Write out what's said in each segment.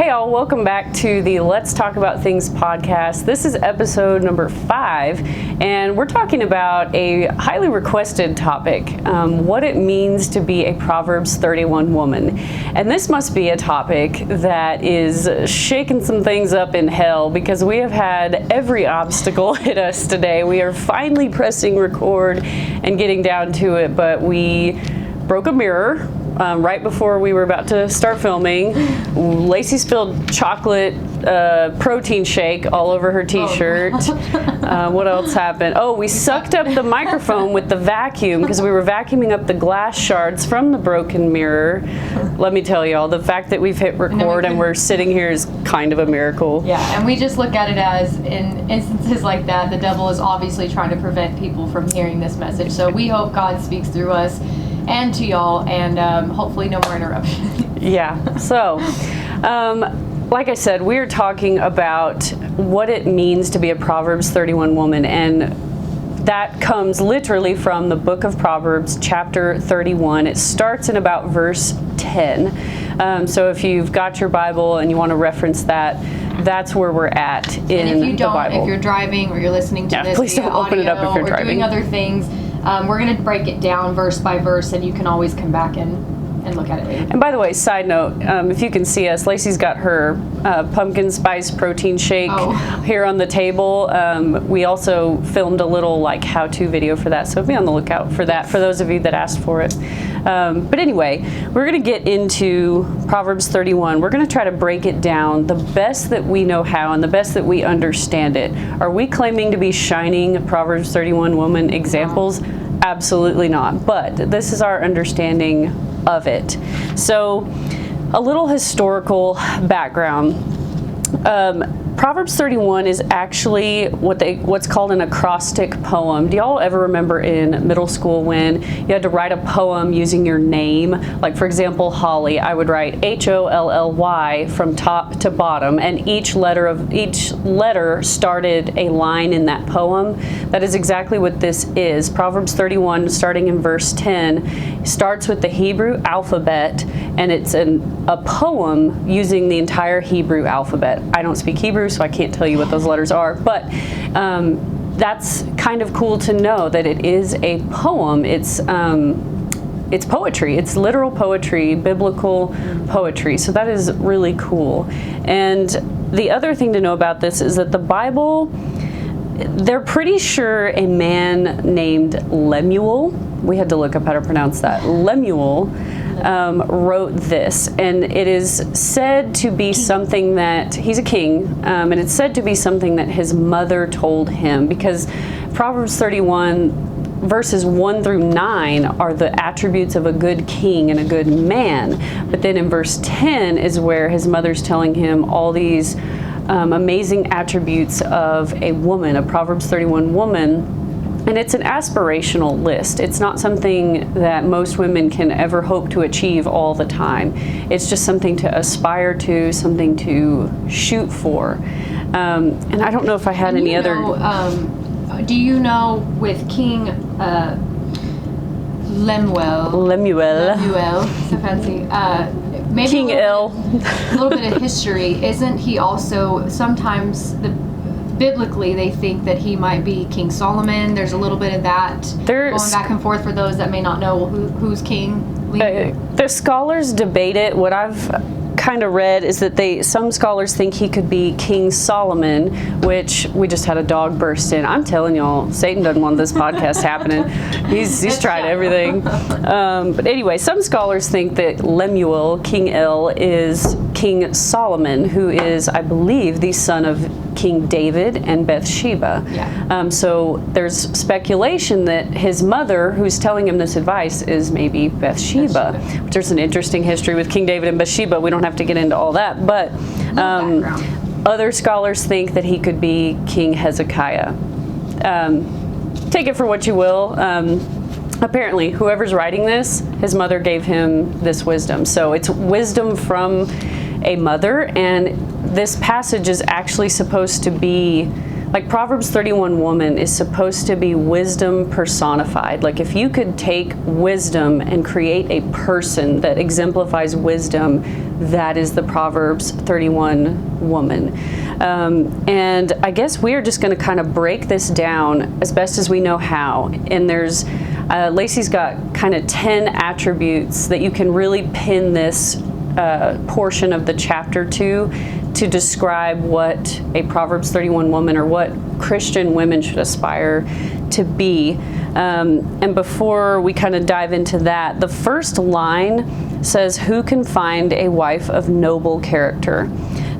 Hey all, welcome back to the Let's Talk About Things podcast. This is episode number 5, and we're talking about a highly requested topic, what it means to be a Proverbs 31 woman. And this must be a topic that is shaking some things up in hell, because we have had every obstacle hit us today. We are finally pressing record and getting down to it, but we broke a mirror right before we were about to start filming. Lacey spilled chocolate protein shake all over her t-shirt. What else happened? Oh, we sucked up the microphone with the vacuum because we were vacuuming up the glass shards from the broken mirror. Let me tell y'all, the fact that we've hit record and we're sitting here is kind of a miracle. Yeah, and we just look at it as, in instances like that, the devil is obviously trying to prevent people from hearing this message. So we hope God speaks through us and to y'all, and hopefully no more interruptions. Yeah, so like I said, we're talking about what it means to be a Proverbs 31 woman, and that comes literally from the book of Proverbs, chapter 31. It starts in about verse 10. So if you've got your Bible and you want to reference that, that's where we're at in the Bible. And if you don't, if you're driving or you're listening to this please via don't open it up if you're or driving. doing other things, we're going to break it down verse by verse, and you can always come back and look at it later. And by the way, side note, if you can see us, Lacey's got her pumpkin spice protein shake here on the table. We also filmed a little how-to video for that, so be on the lookout for that for those of you that asked for it. But anyway, we're going to get into Proverbs 31. We're going to try to break it down the best that we know how and the best that we understand it. Are we claiming to be shining Proverbs 31 woman examples? Absolutely not. But this is our understanding of it. So, a little historical background. Proverbs 31 is actually what's called an acrostic poem. Do y'all ever remember in middle school when you had to write a poem using your name? Like, for example, Holly, I would write Holly from top to bottom, and each letter started a line in that poem. That is exactly what this is. Proverbs 31, starting in verse 10, starts with the Hebrew alphabet, and it's a poem using the entire Hebrew alphabet. I don't speak Hebrew, so I can't tell you what those letters are, but that's kind of cool to know that it is a poem. It's poetry. It's literal poetry, biblical poetry. So that is really cool. And the other thing to know about this is that the Bible, they're pretty sure a man named Lemuel, we had to look up how to pronounce that, Lemuel, wrote this, and it is said to be something that, he's a king, and it's said to be something that his mother told him, because Proverbs 31 verses 1 through 9 are the attributes of a good king and a good man, but then in verse 10 is where his mother's telling him all these amazing attributes of a woman, a Proverbs 31 woman. And it's an aspirational list. It's not something that most women can ever hope to achieve all the time. It's just something to aspire to, something to shoot for. And I don't know if I had any other... do you know with King Lemuel, so fancy, maybe King a little bit of history, isn't he also sometimes biblically they think that he might be King Solomon? There's a little bit of that going back and forth for those that may not know who's king. The scholars debate it. What I've kind of read is that some scholars think he could be King Solomon, which we just had a dog burst in. I'm telling y'all, Satan doesn't want this podcast happening. He's tried everything. But anyway, some scholars think that Lemuel, King El, is King Solomon, who is, I believe, the son of King David and Bathsheba. Yeah. So there's speculation that his mother, who's telling him this advice, is maybe Bathsheba. Which there's an interesting history with King David and Bathsheba. We don't have to get into all that, but other scholars think that he could be King Hezekiah. Take it for what you will. Apparently, whoever's writing this, his mother gave him this wisdom. So it's wisdom from a mother, and this passage is actually supposed to be like Proverbs 31 woman is supposed to be wisdom personified. Like if you could take wisdom and create a person that exemplifies wisdom, that is the Proverbs 31 woman. And I guess we are just going to kind of break this down as best as we know how. And there's Lacey's got kind of 10 attributes that you can really pin this portion of the chapter to describe what a Proverbs 31 woman or what Christian women should aspire to be. And before we kind of dive into that, the first line says, "Who can find a wife of noble character?"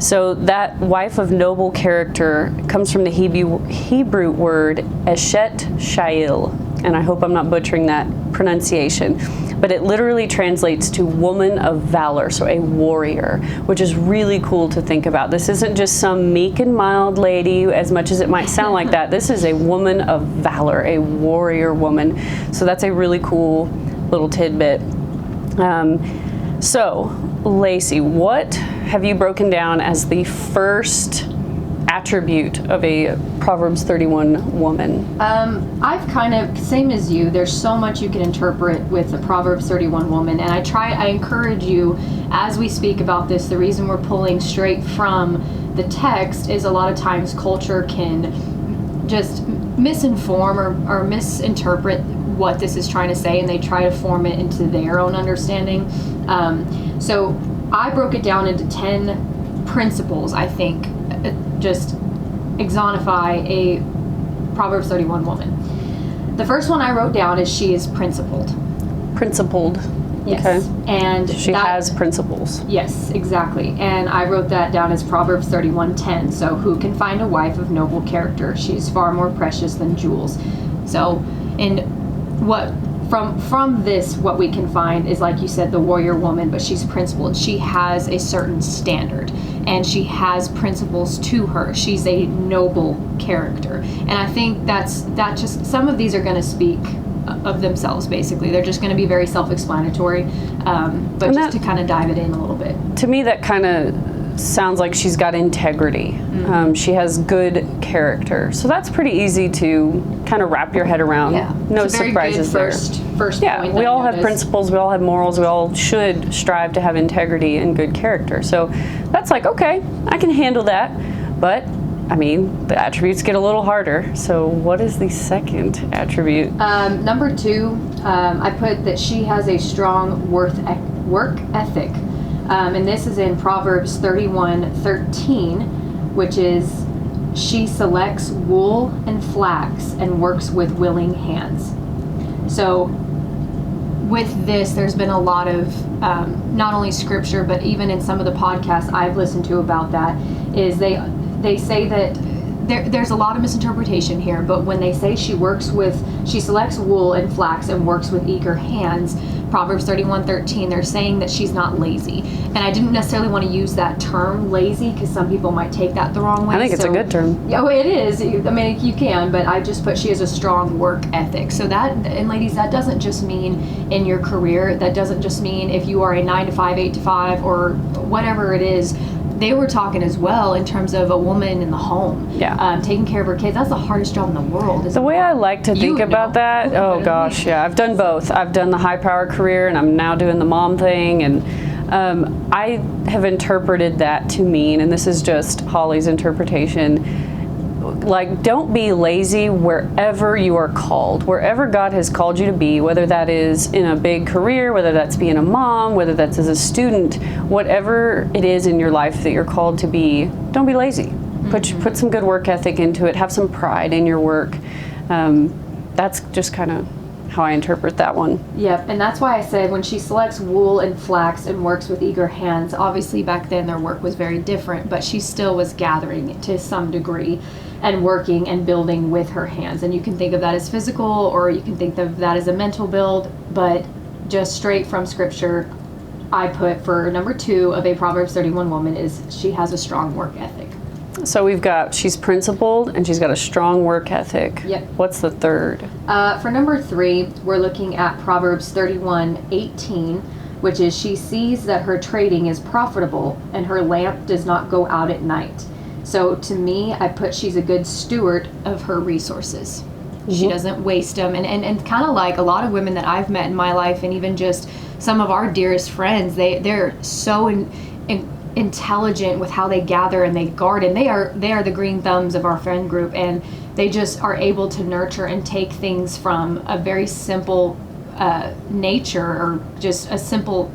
So that wife of noble character comes from the Hebrew word eshet shail, and I hope I'm not butchering that pronunciation, but it literally translates to woman of valor, so a warrior, which is really cool to think about. This isn't just some meek and mild lady, as much as it might sound like that. This is a woman of valor, a warrior woman. So that's a really cool little tidbit. So, Lacey, what have you broken down as the first attribute of a Proverbs 31 woman? I've kind of, same as you, there's so much you can interpret with the Proverbs 31 woman, and I encourage you, as we speak about this, the reason we're pulling straight from the text is a lot of times culture can just misinform or misinterpret what this is trying to say, and they try to form it into their own understanding. So I broke it down into 10 principles, I think, just exemplify a Proverbs 31 woman. The first one I wrote down is she is principled. Principled. Yes. Okay. And she has principles. Yes, exactly. And I wrote that down as Proverbs 31:10. So who can find a wife of noble character? She is far more precious than jewels. So from this, what we can find is, like you said, the warrior woman, but she's principled. She has a certain standard, and she has principles to her. She's a noble character. And I think that just, some of these are going to speak of themselves, basically. They're just going to be very self-explanatory, but just to kind of dive it in a little bit. To me, that kind of sounds like she's got integrity. Mm-hmm. She has good character. So that's pretty easy to kind of wrap your head around. Yeah. No it's a very surprises good there. First yeah, point we all have principles, we all have morals, we all should strive to have integrity and good character. So that's like, okay, I can handle that. But I mean, the attributes get a little harder. So what is the second attribute? Number 2, I put that she has a strong work ethic. And this is in Proverbs 31:13, which is, she selects wool and flax and works with willing hands. So with this, there's been a lot of, not only scripture, but even in some of the podcasts I've listened to about that, is they say that there's a lot of misinterpretation here, but when they say she selects wool and flax and works with eager hands, Proverbs 31:13, they're saying that she's not lazy. And I didn't necessarily want to use that term, lazy, because some people might take that the wrong way. I think it's a good term. Yeah, well, it is. I mean, you can, but I just put she has a strong work ethic. So that, and ladies, that doesn't just mean in your career. That doesn't just mean if you are a 9 to 5, 8 to 5, or whatever it is. They were talking as well in terms of a woman in the home, taking care of her kids. That's the hardest job in the world. The way I like to think about that, oh gosh, yeah, I've done both. I've done the high power career, and I'm now doing the mom thing, and I have interpreted that to mean, and this is just Holly's interpretation, like, don't be lazy wherever you are called, wherever God has called you to be, whether that is in a big career, whether that's being a mom, whether that's as a student, whatever it is in your life that you're called to be, don't be lazy. Mm-hmm. Put some good work ethic into it. Have some pride in your work. That's just kind of how I interpret that one. Yep, and that's why I said when she selects wool and flax and works with eager hands, obviously back then their work was very different, but she still was gathering to some degree and working and building with her hands. And you can think of that as physical, or you can think of that as a mental build, but just straight from scripture, I put for number 2 of a Proverbs 31 woman is she has a strong work ethic. So we've got, she's principled and she's got a strong work ethic. Yep. What's the third? For number 3, we're looking at Proverbs 31:18, which is she sees that her trading is profitable and her lamp does not go out at night. So to me, I put she's a good steward of her resources. She doesn't waste them. And kind of like a lot of women that I've met in my life, and even just some of our dearest friends, they're so intelligent with how they gather and they garden. They are the green thumbs of our friend group, and they just are able to nurture and take things from a very simple nature, or just a simple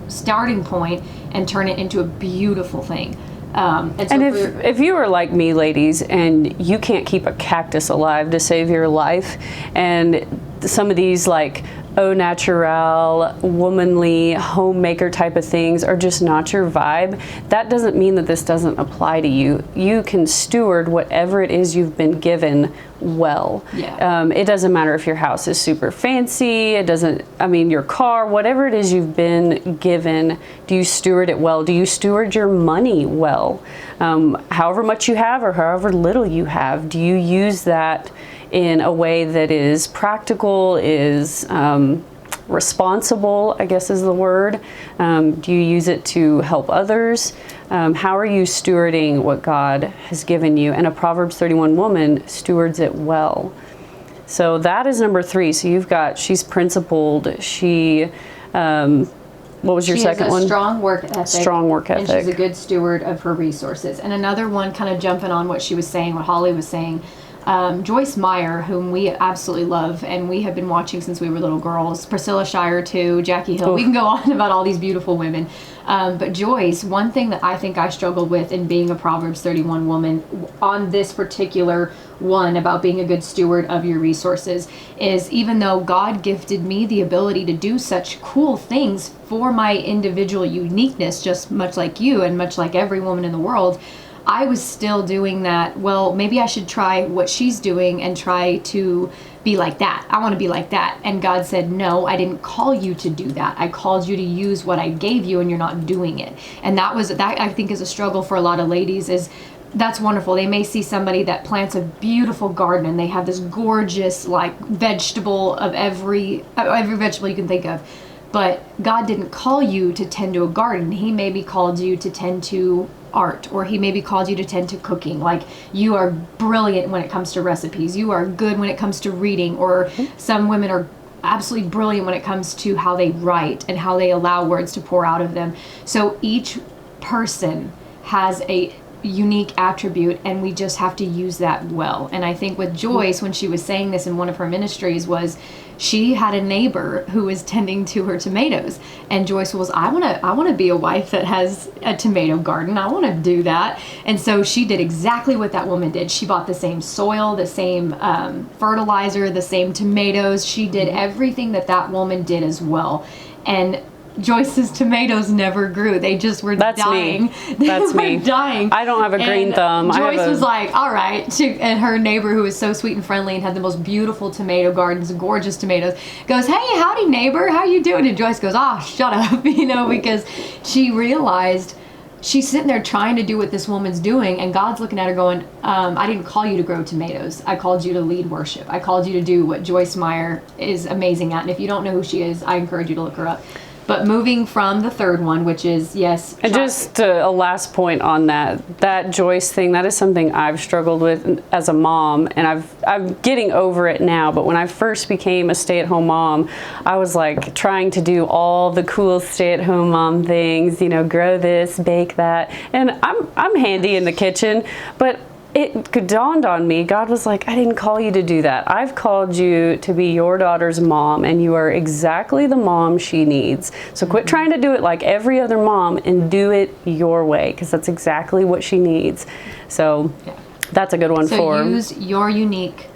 starting point, and turn it into a beautiful thing. And if you are like me, ladies, and you can't keep a cactus alive to save your life, and some of these like au naturel, womanly, homemaker type of things are just not your vibe, that doesn't mean that this doesn't apply to you. You can steward whatever it is you've been given well. Yeah. It doesn't matter if your house is super fancy, your car, whatever it is you've been given, do you steward it well? Do you steward your money well? However much you have or however little you have, do you use that in a way that is practical, is responsible, I guess is the word? Do you use it to help others? How are you stewarding what God has given you? And a Proverbs 31 woman stewards it well. So that is number 3. So she's principled. She, what was your second one? She has a strong work ethic. Strong work ethic. And she's a good steward of her resources. And another one, kind of jumping on what she was saying, what Holly was saying, Joyce Meyer, whom we absolutely love, and we have been watching since we were little girls. Priscilla Shirer too, Jackie Hill. We can go on about all these beautiful women. But Joyce, one thing that I think I struggled with in being a Proverbs 31 woman on this particular one about being a good steward of your resources is, even though God gifted me the ability to do such cool things for my individual uniqueness, just much like you and much like every woman in the world, I was still doing that. Well, maybe I should try what she's doing and try to be like that. I want to be like that. And God said, no, I didn't call you to do that. I called you to use what I gave you, and you're not doing it. And that I think is a struggle for a lot of ladies. Is that's wonderful. They may see somebody that plants a beautiful garden and they have this gorgeous like vegetable of every vegetable you can think of. But God didn't call you to tend to a garden. He maybe called you to tend to art, or he maybe called you to tend to cooking. Like, you are brilliant when it comes to recipes. You are good when it comes to reading, or some women are absolutely brilliant when it comes to how they write and how they allow words to pour out of them. So each person has a unique attribute, and we just have to use that well. And I think with Joyce, when she was saying this in one of her ministries, was she had a neighbor who was tending to her tomatoes, and Joyce was, I want to be a wife that has a tomato garden. I want to do that. And so she did exactly what that woman did. She bought the same soil, the same fertilizer, the same tomatoes. She did everything that woman did as well. And Joyce's tomatoes never grew. They just were dying. That's me. Dying. I don't have a green thumb. Joyce was like, all right. And her neighbor, who was so sweet and friendly and had the most beautiful tomato gardens, gorgeous tomatoes, goes, hey, howdy, neighbor. How you doing? And Joyce goes, shut up, because she realized she's sitting there trying to do what this woman's doing, and God's looking at her going, I didn't call you to grow tomatoes. I called you to lead worship. I called you to do what Joyce Meyer is amazing at. And if you don't know who she is, I encourage you to look her up. But moving from the third one, which is, yes. And just a last point on that Joyce thing, that is something I've struggled with as a mom, and I'm getting over it now. But when I first became a stay-at-home mom, I was like trying to do all the cool stay-at-home mom things, grow this, bake that. And I'm handy in the kitchen, but it dawned on me, God was like, I didn't call you to do that. I've called you to be your daughter's mom, and you are exactly the mom she needs. So quit trying to do it like every other mom and do it your way, because that's exactly what she needs. So that's a good one So use your unique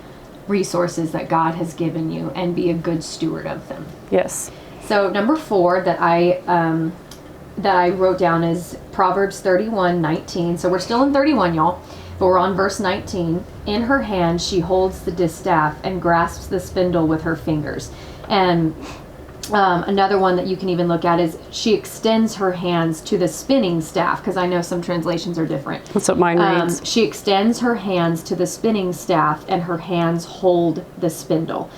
resources that God has given you and be a good steward of them. Yes. So number 4 that I wrote down is Proverbs 31:19. So we're still in 31, y'all. But we're on verse 19. In her hand she holds the distaff and grasps the spindle with her fingers. And another one that you can even look at is she extends her hands to the spinning staff, because I know some translations are different. That's what mine reads. She extends her hands to the spinning staff, and her hands hold the spindle.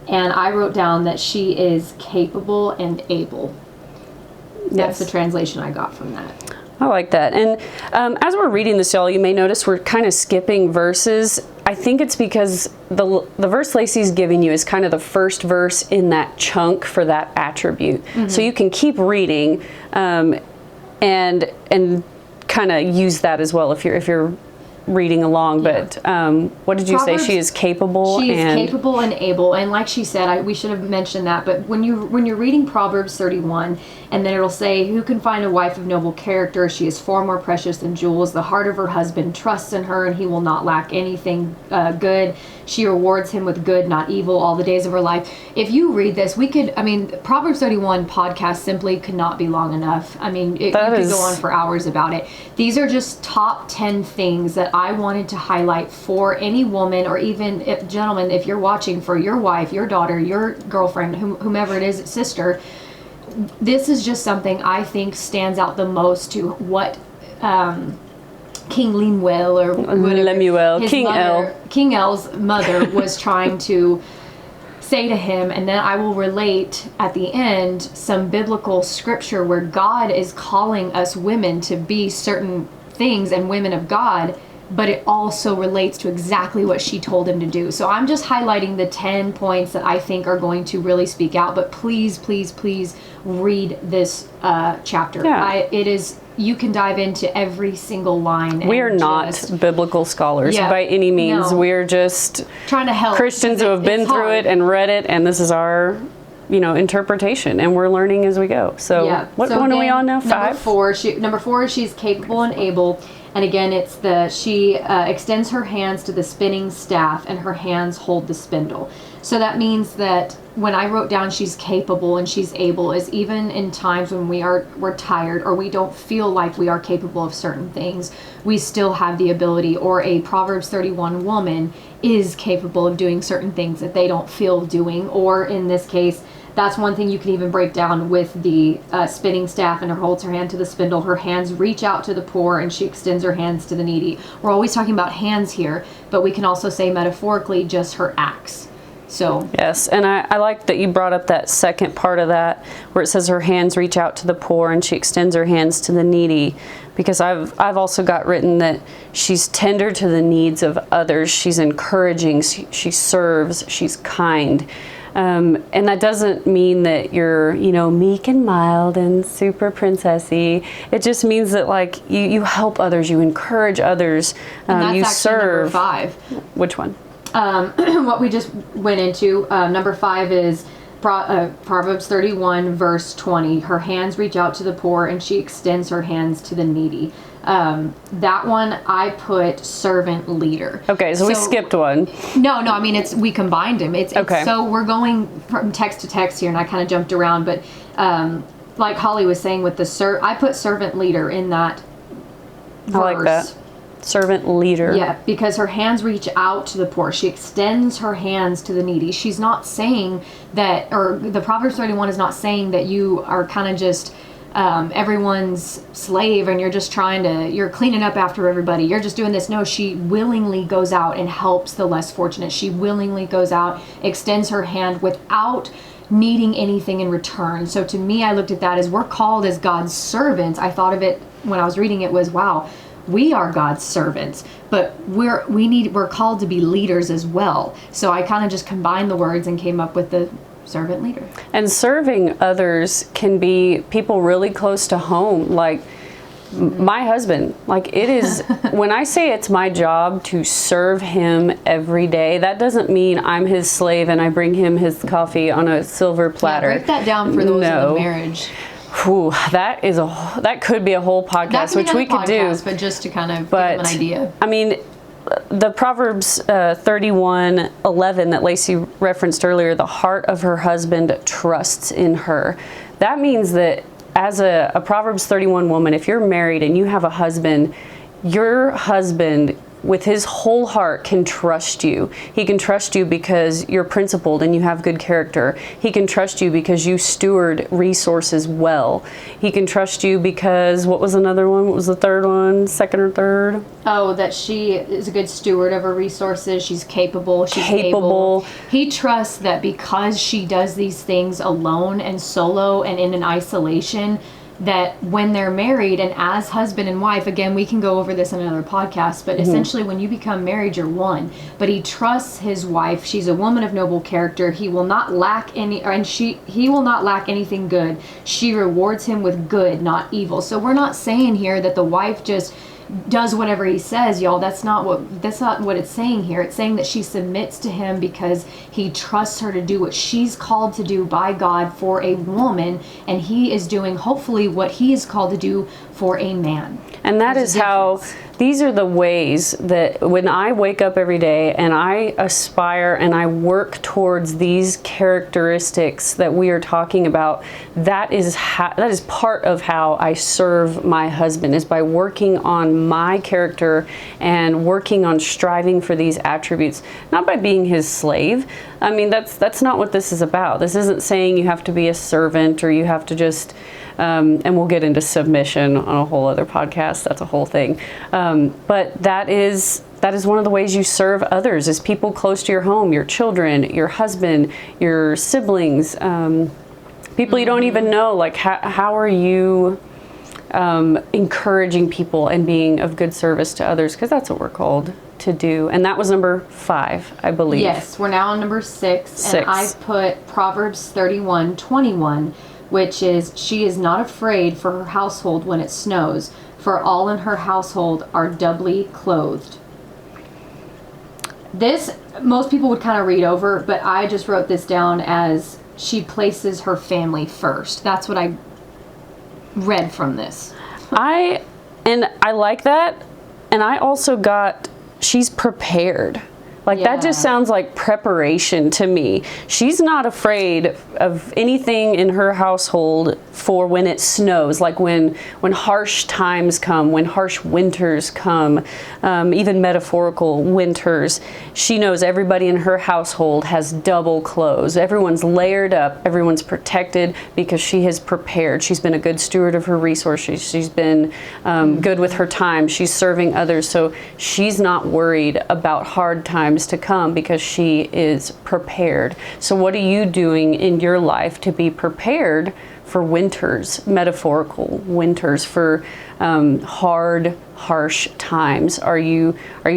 And I wrote down that she is capable and able. That's the translation I got from that. I like that. And as we're reading this, y'all, you may notice we're kind of skipping verses. I think it's because the verse Lacey's giving you is kind of the first verse in that chunk for that attribute. So you can keep reading and kind of use that as well if you're reading along. But what did you say? She is capable. She is capable and able. And like she said, we should have mentioned that. But when you're reading Proverbs 31, and then it'll say, "Who can find a wife of noble character? She is far more precious than jewels. The heart of her husband trusts in her, and he will not lack anything good. She rewards him with good, not evil, all the days of her life." If you read this, Proverbs 31 podcast simply could not be long enough. I mean, you could go on for hours about it. These are just top 10 things that I wanted to highlight for any woman, or even gentlemen, if you're watching, for your wife, your daughter, your girlfriend, whomever it is, sister. This is just something I think stands out the most to what King Lemuel, or whatever, King L's mother was trying to say to him. And then I will relate at the end some biblical scripture where God is calling us women to be certain things and women of God, but it also relates to exactly what she told him to do. So I'm just highlighting the 10 points that I think are going to really speak out. But please, please, please read this chapter. Yeah. You can dive into every single line. We are not biblical scholars by any means. No. We're just trying to help Christians who have been through it and read it, and this is our interpretation, and we're learning as we go. So what one are we on now? 5? Number 4 she's capable and able. And again, it's she extends her hands to the spinning staff, and her hands hold the spindle. So that means that when I wrote down she's capable and she's able, is even in times when we're tired or we don't feel like we are capable of certain things, we still have the ability. Or a Proverbs 31 woman is capable of doing certain things that they don't feel doing. Or in this case, that's one thing you can even break down with the spinning staff, and her holds her hand to the spindle. Her hands reach out to the poor, and she extends her hands to the needy. We're always talking about hands here, but we can also say metaphorically just her acts. So yes, and I like that you brought up that second part of that where it says her hands reach out to the poor and she extends her hands to the needy, because I've also got written that she's tender to the needs of others. She's encouraging, she serves, she's kind. And that doesn't mean that you're, meek and mild and super princessy. It just means that, like, you help others, you encourage others, and that's you actually serve. Number 5. Which one? What we just went into. Number 5 is Proverbs 31, verse 20. Her hands reach out to the poor, and she extends her hands to the needy. That one I put servant leader. Okay, so we skipped one. No, I mean we combined them. It's okay. So we're going from text to text here, and I kind of jumped around, but like Holly was saying with I put servant leader in that verse. I like that. Servant leader. Yeah, because her hands reach out to the poor. She extends her hands to the needy. She's not saying that, or the Proverbs 31 is not saying that you are kind of just everyone's slave and you're just you're cleaning up after everybody. You're just doing this. No, she willingly goes out and helps the less fortunate. She willingly goes out, extends her hand without needing anything in return. So to me, I looked at that as we're called as God's servants. I thought of it when I was reading it was, wow, we are God's servants, but we're called to be leaders as well. So I kind of just combined the words and came up with the servant leader. And serving others can be people really close to home, like my husband. Like, it is when I say it's my job to serve him every day, that doesn't mean I'm his slave and I bring him his coffee on a silver platter. Break that down for those in the marriage. Whew, that could be a whole podcast, which we could do. But just to kind of give them an idea. I mean, the Proverbs 31:11 that Lacey referenced earlier, the heart of her husband trusts in her. That means that as a Proverbs 31 woman, if you're married and you have a husband, your husband with his whole heart can trust you. He can trust you because you're principled and you have good character. He can trust you because you steward resources well. He can trust you because, what was another one? What was the third one? Second or third? Oh, that she is a good steward of her resources. She's capable. She's able. He trusts that because she does these things alone and solo and in an isolation, that when they're married and as husband and wife, again, we can go over this in another podcast, but essentially when you become married, you're one. But he trusts his wife. She's a woman of noble character. He will not lack he will not lack anything good. She rewards him with good, not evil. So we're not saying here that the wife just does whatever he says, y'all. That's not what it's saying here. It's saying that she submits to him because he trusts her to do what she's called to do by God for a woman, and he is doing hopefully what he is called to do for a man. And that is how, these are the ways that when I wake up every day and I aspire and I work towards these characteristics that we are talking about, that is part of how I serve my husband, is by working on my character and working on striving for these attributes, not by being his slave. I mean, that's not what this is about. This isn't saying you have to be a servant or you have to just and we'll get into submission on a whole other podcast. That's a whole thing. But that is one of the ways you serve others, is people close to your home, your children, your husband, your siblings, people you don't even know. Like, how are you encouraging people and being of good service to others? Because that's what we're called to do. And that was number 5, I believe. Yes, we're now on number 6. And I put Proverbs 31:21, which is, she is not afraid for her household when it snows, for all in her household are doubly clothed. This, most people would kind of read over, but I just wrote this down as she places her family first. That's what I read from this. I like that. And I also got, she's prepared. Like, that just sounds like preparation to me. She's not afraid of anything in her household for when it snows, like when harsh times come, when harsh winters come, even metaphorical winters. She knows everybody in her household has double clothes. Everyone's layered up. Everyone's protected because she has prepared. She's been a good steward of her resources. She's been good with her time. She's serving others. So she's not worried about hard times to come because she is prepared. So what are you doing in your life to be prepared for winters, metaphorical winters, for hard, harsh times? Are you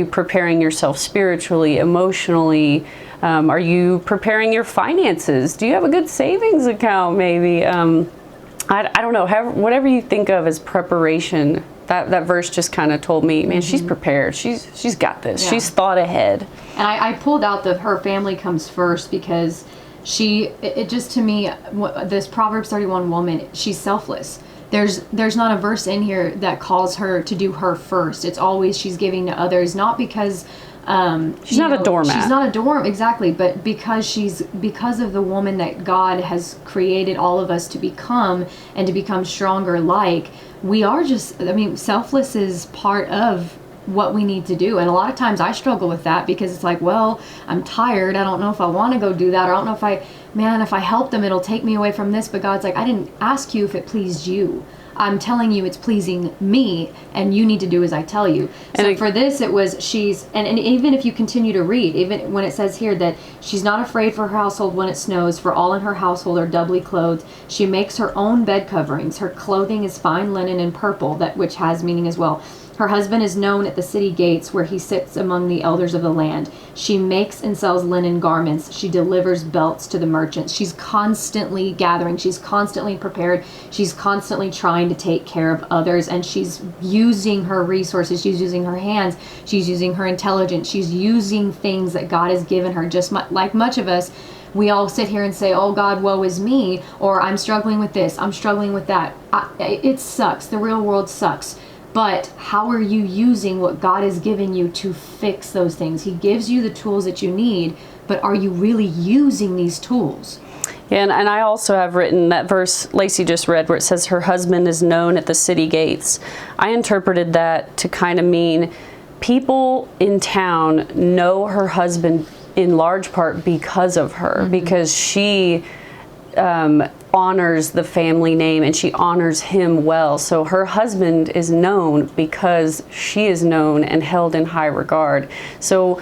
preparing yourself spiritually, emotionally? Are you preparing your finances? Do you have a good savings account maybe? I don't know, whatever you think of as preparation. That verse just kind of told me, man, she's prepared. She's got this. Yeah. She's thought ahead. And I pulled out her family comes first because it just, to me, this Proverbs 31 woman, she's selfless. There's not a verse in here that calls her to do her first. It's always she's giving to others, not because she's not a doormat. She's not a doormat, exactly, but because of the woman that God has created all of us to become and to become stronger like. We are just, selfless is part of what we need to do. And a lot of times I struggle with that because it's like, well, I'm tired. I don't know if I want to go do that. Or I don't know if I help them, it'll take me away from this. But God's like, I didn't ask you if it pleased you. I'm telling you it's pleasing me, and you need to do as I tell you. So for this, it was and even if you continue to read, even when it says here that she's not afraid for her household when it snows, for all in her household are doubly clothed. She makes her own bed coverings. Her clothing is fine linen and purple, which has meaning as well. Her husband is known at the city gates where he sits among the elders of the land. She makes and sells linen garments. She delivers belts to the merchants. She's constantly gathering. She's constantly prepared. She's constantly trying to take care of others, and she's using her resources. She's using her hands. She's using her intelligence. She's using things that God has given her. Just like much of us, we all sit here and say, oh God, woe is me, or I'm struggling with this, I'm struggling with that. It sucks. The real world sucks. But how are you using what God has given you to fix those things? He gives you the tools that you need, but are you really using these tools? Yeah, and I also have written that verse Lacey just read where it says her husband is known at the city gates. I interpreted that to kind of mean people in town know her husband in large part because of her, because she honors the family name and she honors him well. So her husband is known because she is known and held in high regard. So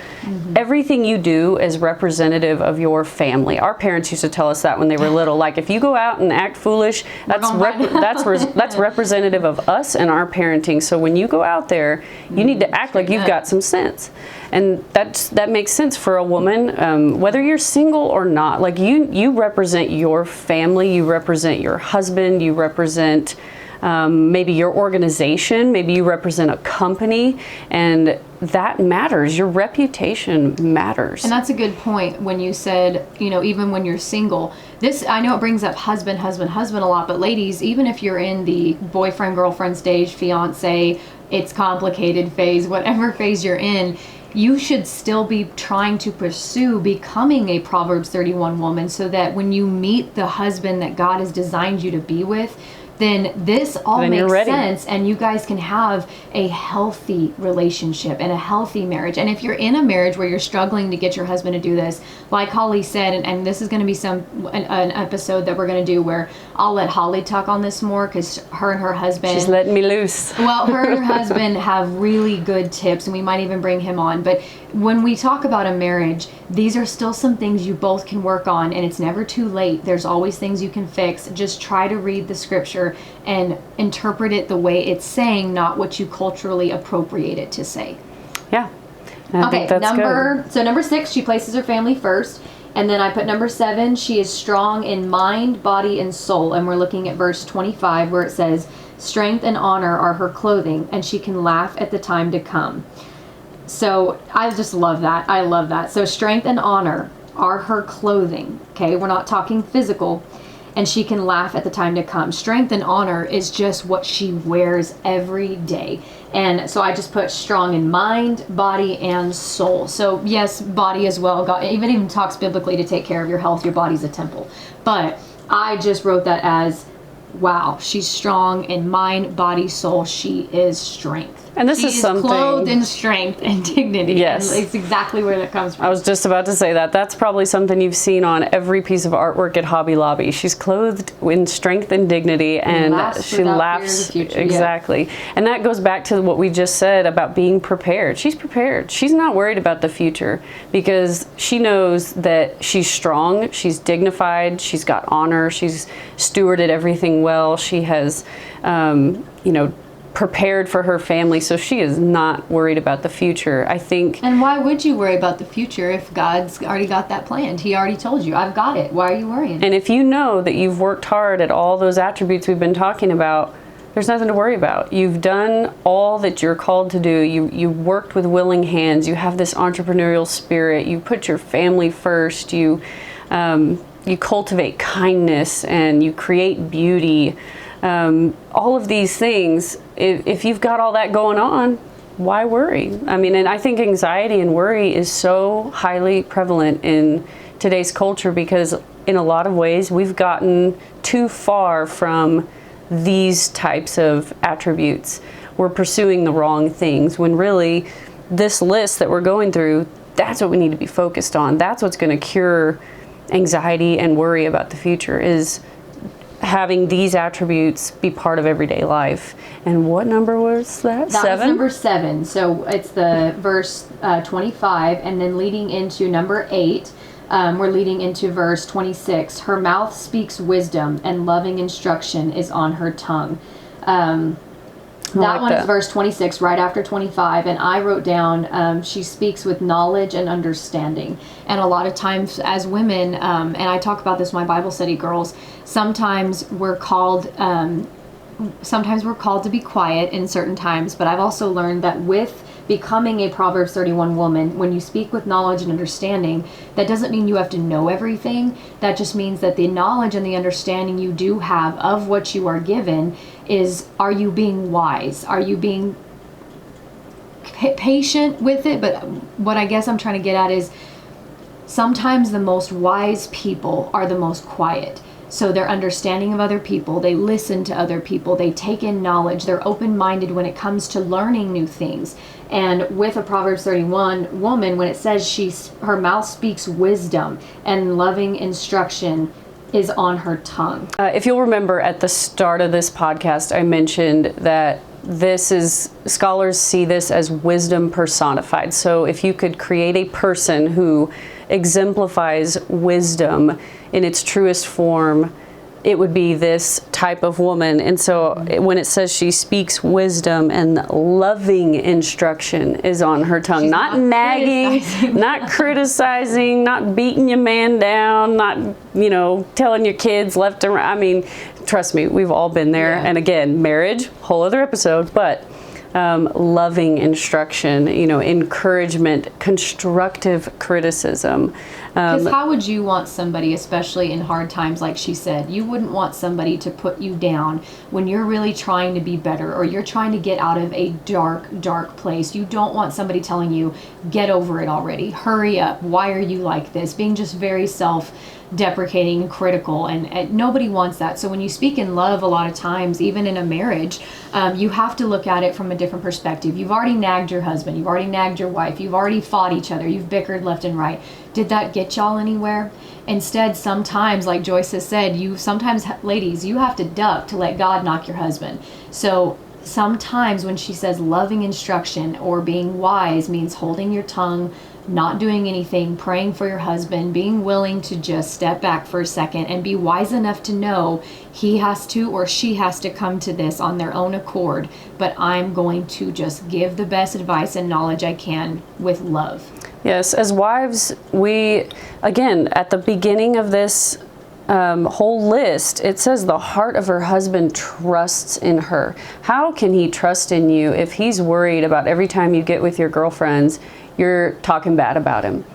everything you do is representative of your family. Our parents used to tell us that when they were little. Like, if you go out and act foolish, that's representative of us and our parenting. So when you go out there, you need to act like you've got some sense. And that makes sense for a woman, whether you're single or not. Like, you represent your family, you represent your husband, you represent maybe your organization, maybe you represent a company, and that matters. Your reputation matters. And that's a good point when you said, even when you're single. This, I know it brings up husband a lot, but ladies, even if you're in the boyfriend, girlfriend stage, fiance, it's complicated phase, whatever phase you're in, you should still be trying to pursue becoming a Proverbs 31 woman, so that when you meet the husband that God has designed you to be with, then this all makes sense, and you guys can have a healthy relationship and a healthy marriage. And if you're in a marriage where you're struggling to get your husband to do this, like Holly said, and this is going to be an episode that we're going to do where I'll let Holly talk on this more, because her and her husband, she's letting me loose. Well, her and her husband have really good tips, and we might even bring him on. But when we talk about a marriage, these are still some things you both can work on, and it's never too late. There's always things you can fix. Just try to read the scripture and interpret it the way it's saying, not what you culturally appropriate it to say. Yeah. Okay, number 6, she places her family first. And then I put number 7, she is strong in mind, body, and soul. And we're looking at verse 25, where it says, strength and honor are her clothing, and she can laugh at the time to come. So I just love that. I love that. So strength and honor are her clothing. Okay, we're not talking physical. And she can laugh at the time to come. Strength and honor is just what she wears every day. And so I just put strong in mind, body, and soul. So yes, body as well. God even talks biblically to take care of your health. Your body's a temple. But I just wrote that as, wow, she's strong in mind, body, soul. She is strength. And this is something clothed in strength and dignity. Yes. And it's exactly where that comes from. I was just about to say that. That's probably something you've seen on every piece of artwork at Hobby Lobby. She's clothed in strength and dignity, and she laughs. Exactly. Yeah. And that goes back to what we just said about being prepared. She's prepared. She's not worried about the future, because she knows that she's strong, she's dignified, she's got honor, she's stewarded everything well. She has, prepared for her family, so she is not worried about the future. I think. And why would you worry about the future if God's already got that planned? He already told you, I've got it. Why are you worrying? And if you know that you've worked hard at all those attributes we've been talking about, there's nothing to worry about. You've done all that you're called to do. You worked with willing hands. You have this entrepreneurial spirit. You put your family first. You cultivate kindness, and you create beauty. All of these things, if you've got all that going on, why worry? I mean, and I think anxiety and worry is so highly prevalent in today's culture, because in a lot of ways we've gotten too far from these types of attributes. We're pursuing the wrong things, when really this list that we're going through, that's what we need to be focused on. That's what's going to cure anxiety and worry about the future, is having these attributes be part of everyday life. And what number was that? That 7? Was number 7. So it's the verse 25, and then leading into number 8, we're leading into verse 26. Her mouth speaks wisdom, and loving instruction is on her tongue. That one is verse 26, right after 25, and I wrote down, she speaks with knowledge and understanding. And a lot of times as women, and I talk about this in my Bible study, girls, sometimes we're called to be quiet in certain times, but I've also learned that with becoming a Proverbs 31 woman, when you speak with knowledge and understanding, that doesn't mean you have to know everything. That just means that the knowledge and the understanding you do have of what you are given is, are you being wise? Are you being patient with it? But what I guess I'm trying to get at is, sometimes the most wise people are the most quiet. So they're understanding of other people, they listen to other people, they take in knowledge, they're open-minded when it comes to learning new things. And with a Proverbs 31 woman, when it says her mouth speaks wisdom and loving instruction, is on her tongue. If you'll remember at the start of this podcast, I mentioned that scholars see this as wisdom personified. So if you could create a person who exemplifies wisdom in its truest form, it would be this type of woman. And so when it says she speaks wisdom and loving instruction is on her tongue, She's not nagging, not criticizing, not beating your man down, not, telling your kids left and right. I mean, trust me, we've all been there. Yeah. And again, marriage, whole other episode, but loving instruction, encouragement, constructive criticism. Because how would you want somebody, especially in hard times, like she said, you wouldn't want somebody to put you down when you're really trying to be better or you're trying to get out of a dark, dark place. You don't want somebody telling you, get over it already, hurry up, why are you like this? Being just very self-deprecating and critical, and nobody wants that. So when you speak in love, a lot of times, even in a marriage, you have to look at it from a different perspective. You've already nagged your husband, you've already nagged your wife, you've already fought each other, you've bickered left and right. Did that get y'all anywhere? Instead, sometimes, like Joyce has said, ladies, you have to duck to let God knock your husband. So sometimes when she says loving instruction or being wise means holding your tongue, not doing anything, praying for your husband, being willing to just step back for a second and be wise enough to know he has to or she has to come to this on their own accord, but I'm going to just give the best advice and knowledge I can with love. Yes, as wives, we, again, at the beginning of this whole list, it says the heart of her husband trusts in her. How can he trust in you if he's worried about every time you get with your girlfriends, you're talking bad about him?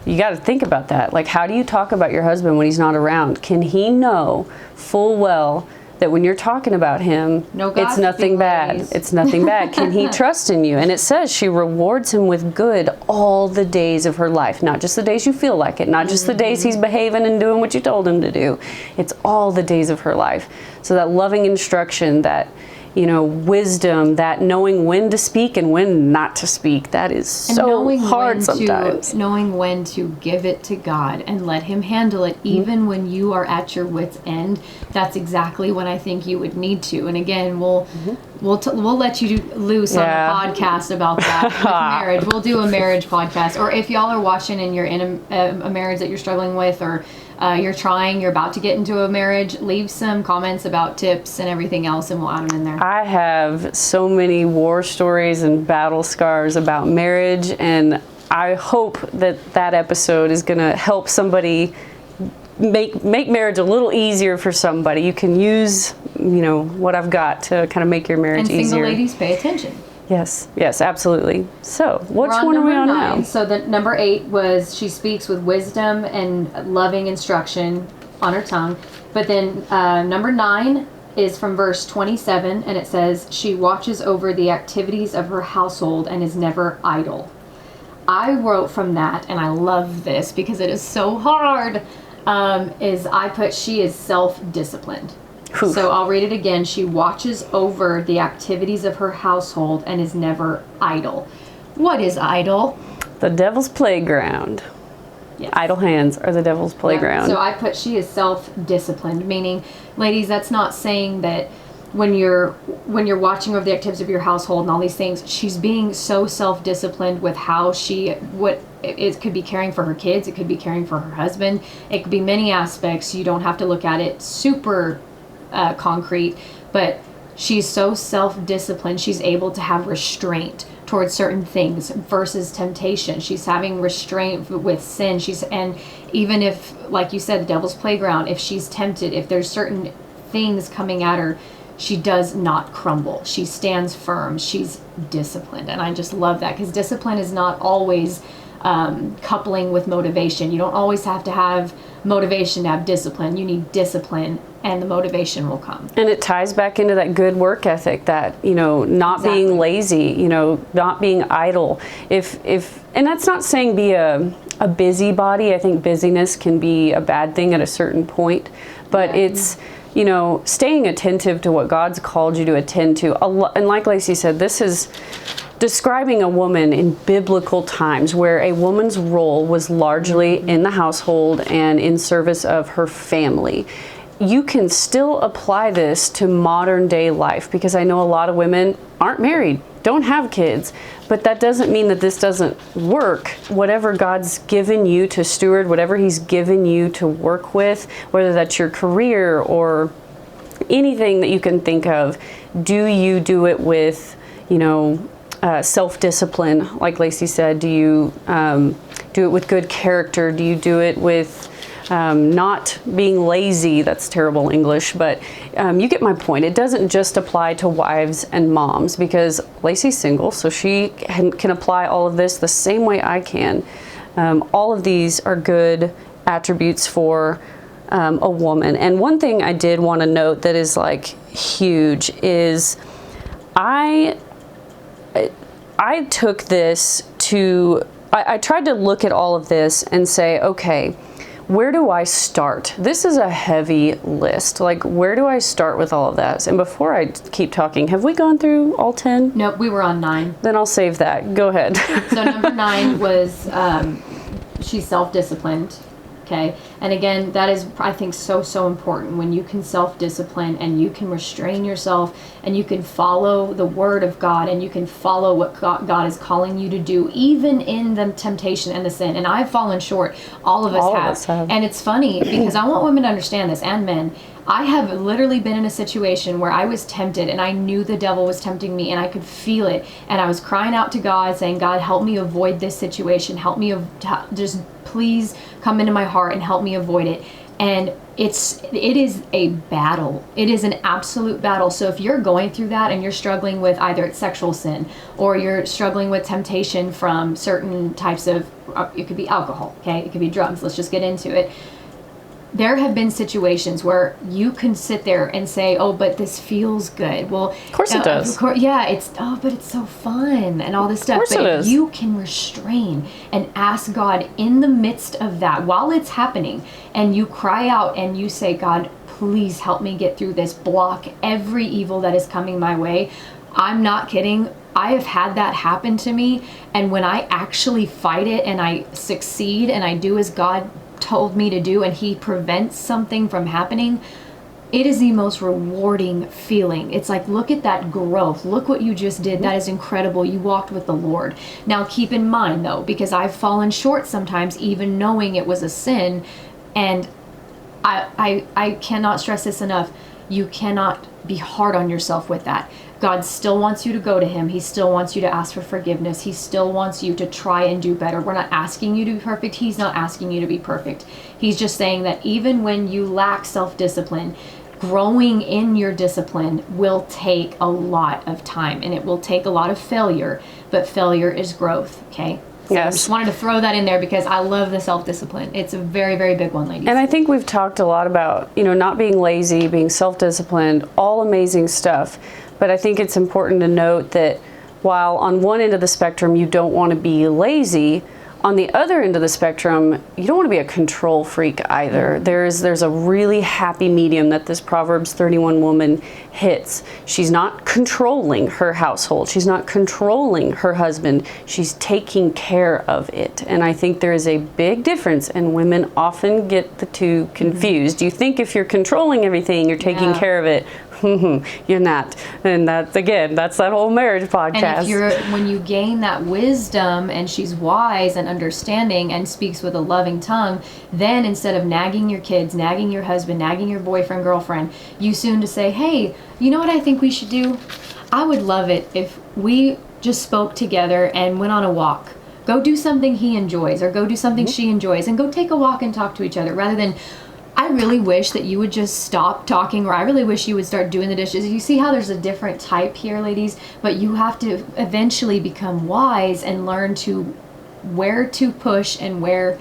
You got to think about that. Like, how do you talk about your husband when he's not around? Can he know full well that when you're talking about him, it's nothing bad? It's nothing bad. Can he trust in you? And it says she rewards him with good all the days of her life. Not just the days you feel like it. Not just the days he's behaving and doing what you told him to do. It's all the days of her life. So that loving instruction, that wisdom, that knowing when to speak and when not to speak, that is so hard sometimes. Knowing when to give it to God and let him handle it, even when you are at your wit's end. That's exactly when I think you would need to. And again, we'll let you loose on a podcast about that with marriage. We'll do a marriage podcast. Or if y'all are watching and you're in a marriage that you're struggling with, or you're about to get into a marriage, leave some comments about tips and everything else, and we'll add them in there. I have so many war stories and battle scars about marriage, and I hope that episode is going to help somebody make marriage a little easier for somebody. You can use, what I've got to kind of make your marriage easier. And single ladies, pay attention. Yes, absolutely. So, which one are we on now? So the number 8 was she speaks with wisdom and loving instruction on her tongue. But then number 9 is from verse 27, and it says, she watches over the activities of her household and is never idle. I wrote from that, and I love this because it is so hard, she is self-disciplined. Oof. So I'll read it again. She watches over the activities of her household and is never idle. What is idle? The devil's playground. Yes. Idle hands are the devil's playground. Yeah. So she is self-disciplined, meaning, ladies, that's not saying that when you're watching over the activities of your household and all these things, she's being so self-disciplined with how it could be caring for her kids, it could be caring for her husband, it could be many aspects. You don't have to look at it super concrete, but she's so self-disciplined, she's able to have restraint towards certain things versus temptation. She's having restraint with sin. And even if, like you said, the devil's playground, if she's tempted, if there's certain things coming at her, she does not crumble. She stands firm. She's disciplined. And I just love that, because discipline is not always coupling with motivation. You don't always have to have motivation to have discipline. You need discipline, and the motivation will come. And it ties back into that good work ethic, that not being lazy, not being idle. And that's not saying be a busybody. I think busyness can be a bad thing at a certain point, but it's staying attentive to what God's called you to attend to. And like Lacey said, this is describing a woman in biblical times where a woman's role was largely in the household and in service of her family. You can still apply this to modern day life, because I know a lot of women aren't married, don't have kids, but that doesn't mean that this doesn't work. Whatever God's given you to steward, whatever He's given you to work with, whether that's your career or anything that you can think of, do you do it with, self-discipline, like Lacey said? Do you do it with good character? Do you do it with not being lazy? That's terrible English, but you get my point. It doesn't just apply to wives and moms, because Lacey's single, so she can apply all of this the same way I can. All of these are good attributes for a woman. And one thing I did want to note that is like huge is I took this to, I tried to look at all of this and say, okay, where do I start? This is a heavy list. Like, where do I start with all of that? And before I keep talking, have we gone through all 10? Nope, we were on 9. Then I'll save that. Go ahead. So number 9 was she's self-disciplined. Okay. And again, that is, I think, so important when you can self-discipline and you can restrain yourself and you can follow the word of God and you can follow what God is calling you to do, even in the temptation and the sin. And I've fallen short. All of us have. And it's funny because I want women to understand this, and men. I have literally been in a situation where I was tempted and I knew the devil was tempting me and I could feel it. And I was crying out to God saying, God, help me avoid this situation. Help me, just please come into my heart and help me avoid it. And it is a battle. It is an absolute battle. So if you're going through that and you're struggling with either it's sexual sin or you're struggling with temptation from certain types of, it could be alcohol, okay? It could be drugs. Let's just get into it. There have been situations where you can sit there and say, oh, but this feels good. Well, of course it does. But it's so fun and all this stuff. Of course but it if is. you can restrain and ask God in the midst of that, while it's happening, and you cry out and you say, God, please help me get through this. Block every evil that is coming my way. I'm not kidding. I have had that happen to me. And when I actually fight it and I succeed and I do as God told me to do and He prevents something from happening, it is the most rewarding feeling. It's like, look at that growth. Look what you just did. That is incredible. You walked with the Lord. Now keep in mind though, because I've fallen short sometimes even knowing it was a sin, and I cannot stress this enough. You cannot be hard on yourself with that. God still wants you to go to Him. He still wants you to ask for forgiveness. He still wants you to try and do better. We're not asking you to be perfect. He's not asking you to be perfect. He's just saying that even when you lack self-discipline, growing in your discipline will take a lot of time and it will take a lot of failure, but failure is growth, okay? So yes. I just wanted to throw that in there because I love the self-discipline. It's a very, very big one, ladies. And I think we've talked a lot about, not being lazy, being self-disciplined, all amazing stuff. But I think it's important to note that while on one end of the spectrum you don't want to be lazy, on the other end of the spectrum, you don't want to be a control freak either. There's a really happy medium that this Proverbs 31 woman hits. She's not controlling her household. She's not controlling her husband. She's taking care of it. And I think there is a big difference, and women often get the two confused. You think if you're controlling everything, you're taking care of it. You're not. And that's that whole marriage podcast. And when you gain that wisdom and she's wise and understanding and speaks with a loving tongue, then instead of nagging your kids, nagging your husband, nagging your boyfriend, girlfriend, you soon to say, hey, you know what I think we should do? I would love it if we just spoke together and went on a walk. Go do something he enjoys or go do something she enjoys and go take a walk and talk to each other rather than, I really wish that you would just stop talking, or I really wish you would start doing the dishes. You see how there's a different type here, ladies? But you have to eventually become wise and learn to where to push and where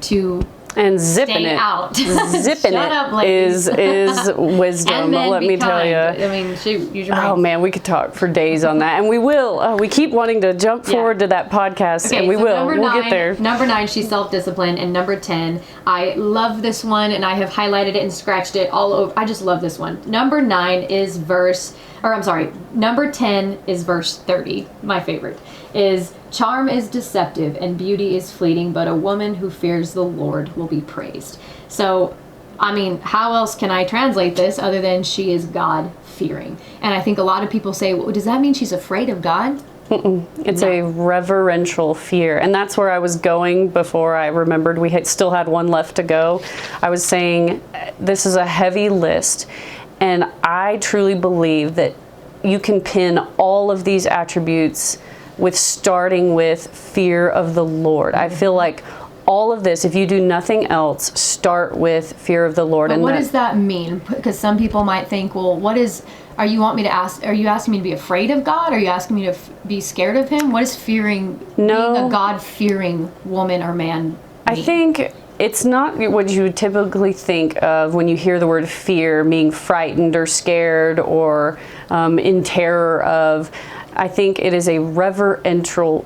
to and zipping it out. Zipping it is wisdom. Let me tell you. I mean, shoot, use your brains. Oh man, we could talk for days on that, and we will. We keep wanting to jump forward to that podcast, and we will. We'll get there. Number 9, she's self-disciplined, and number 10, I love this one, and I have highlighted it and scratched it all over. I just love this one. Number 10 is verse 30. My favorite is, charm is deceptive and beauty is fleeting, but a woman who fears the Lord will be praised. So, I mean, how else can I translate this other than she is God-fearing? And I think a lot of people say, well, does that mean she's afraid of God? It's a reverential fear. And that's where I was going before I remembered we still had one left to go. I was saying this is a heavy list. And I truly believe that you can pin all of these attributes with starting with fear of the Lord. I feel like all of this, if you do nothing else, start with fear of the Lord. But and what does that mean? Because some people might think, well, are you asking me to be afraid of God? Are you asking me to be scared of him? What is being a God-fearing woman or man mean? I think it's not what you would typically think of when you hear the word fear, being frightened or scared or in terror of. I think it is a reverential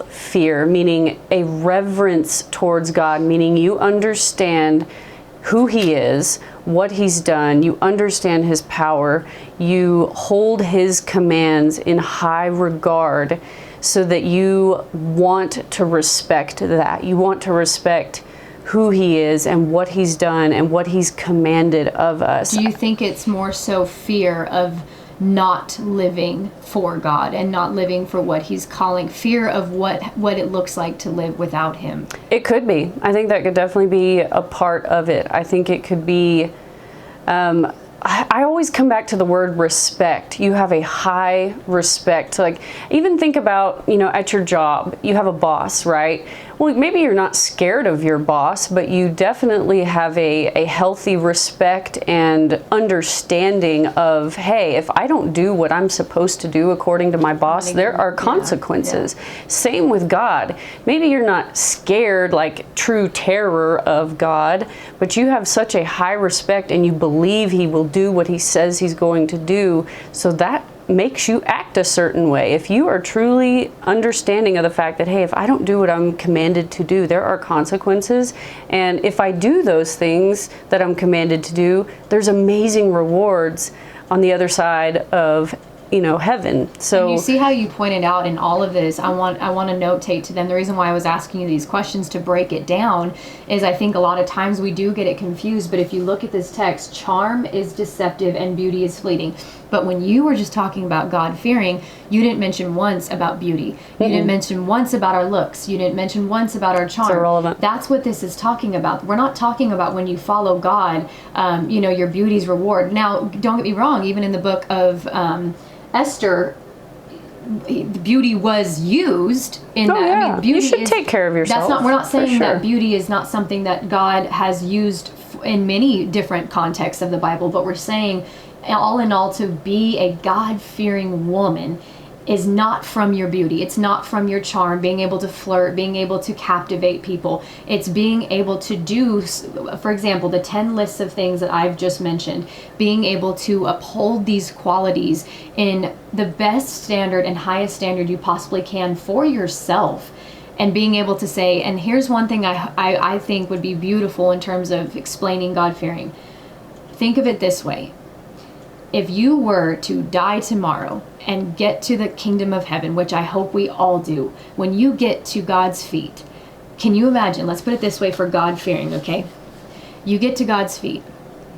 fear, meaning a reverence towards God, meaning you understand who he is, what he's done, you understand his power, you hold his commands in high regard, so that you want to respect that. You want to respect who he is and what he's done and what he's commanded of us. Do you think it's more so fear of not living for God and not living for what he's calling, fear of what it looks like to live without him? It could be. I think that could definitely be a part of it. I think it could be, I always come back to the word respect. You have a high respect. Like, even think about, at your job, you have a boss, right? Well, maybe you're not scared of your boss, but you definitely have a healthy respect and understanding of, hey, if I don't do what I'm supposed to do according to my boss, there are consequences. Yeah. Same with God. Maybe you're not scared, like true terror of God, but you have such a high respect and you believe he will do what he says he's going to do. So that makes you act a certain way. If you are truly understanding of the fact that, hey, if I don't do what I'm commanded to do, there are consequences. And if I do those things that I'm commanded to do, there's amazing rewards on the other side of heaven. So and you see how you pointed out in all of this, I want to notate to them, the reason why I was asking you these questions to break it down is I think a lot of times we do get it confused, but if you look at this text, charm is deceptive and beauty is fleeting. But when you were just talking about God-fearing, you didn't mention once about beauty. You didn't mention once about our looks. You didn't mention once about our charm. It's irrelevant. That's what this is talking about. We're not talking about when you follow God, your beauty's reward. Now, don't get me wrong, even in the book of Esther, beauty was used in that. Yeah. I mean, beauty you should take care of yourself. We're not saying that beauty is not something that God has used in many different contexts of the Bible, but we're saying, all in all, to be a God-fearing woman is not from your beauty. It's not from your charm, being able to flirt, being able to captivate people. It's being able to do, for example, the 10 lists of things that I've just mentioned, being able to uphold these qualities in the best standard and highest standard you possibly can for yourself. And being able to say, and here's one thing I think would be beautiful in terms of explaining God-fearing. Think of it this way. If you were to die tomorrow and get to the kingdom of heaven, which I hope we all do, when you get to God's feet, can you imagine, let's put it this way for God-fearing, okay? You get to God's feet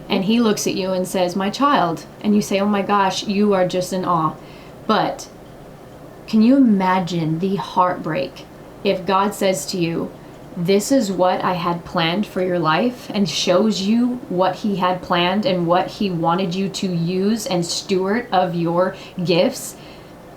and he looks at you and says, my child, and you say, oh my gosh, you are just in awe. But can you imagine the heartbreak if God says to you, this is what I had planned for your life, and shows you what he had planned and what he wanted you to use and steward of your gifts,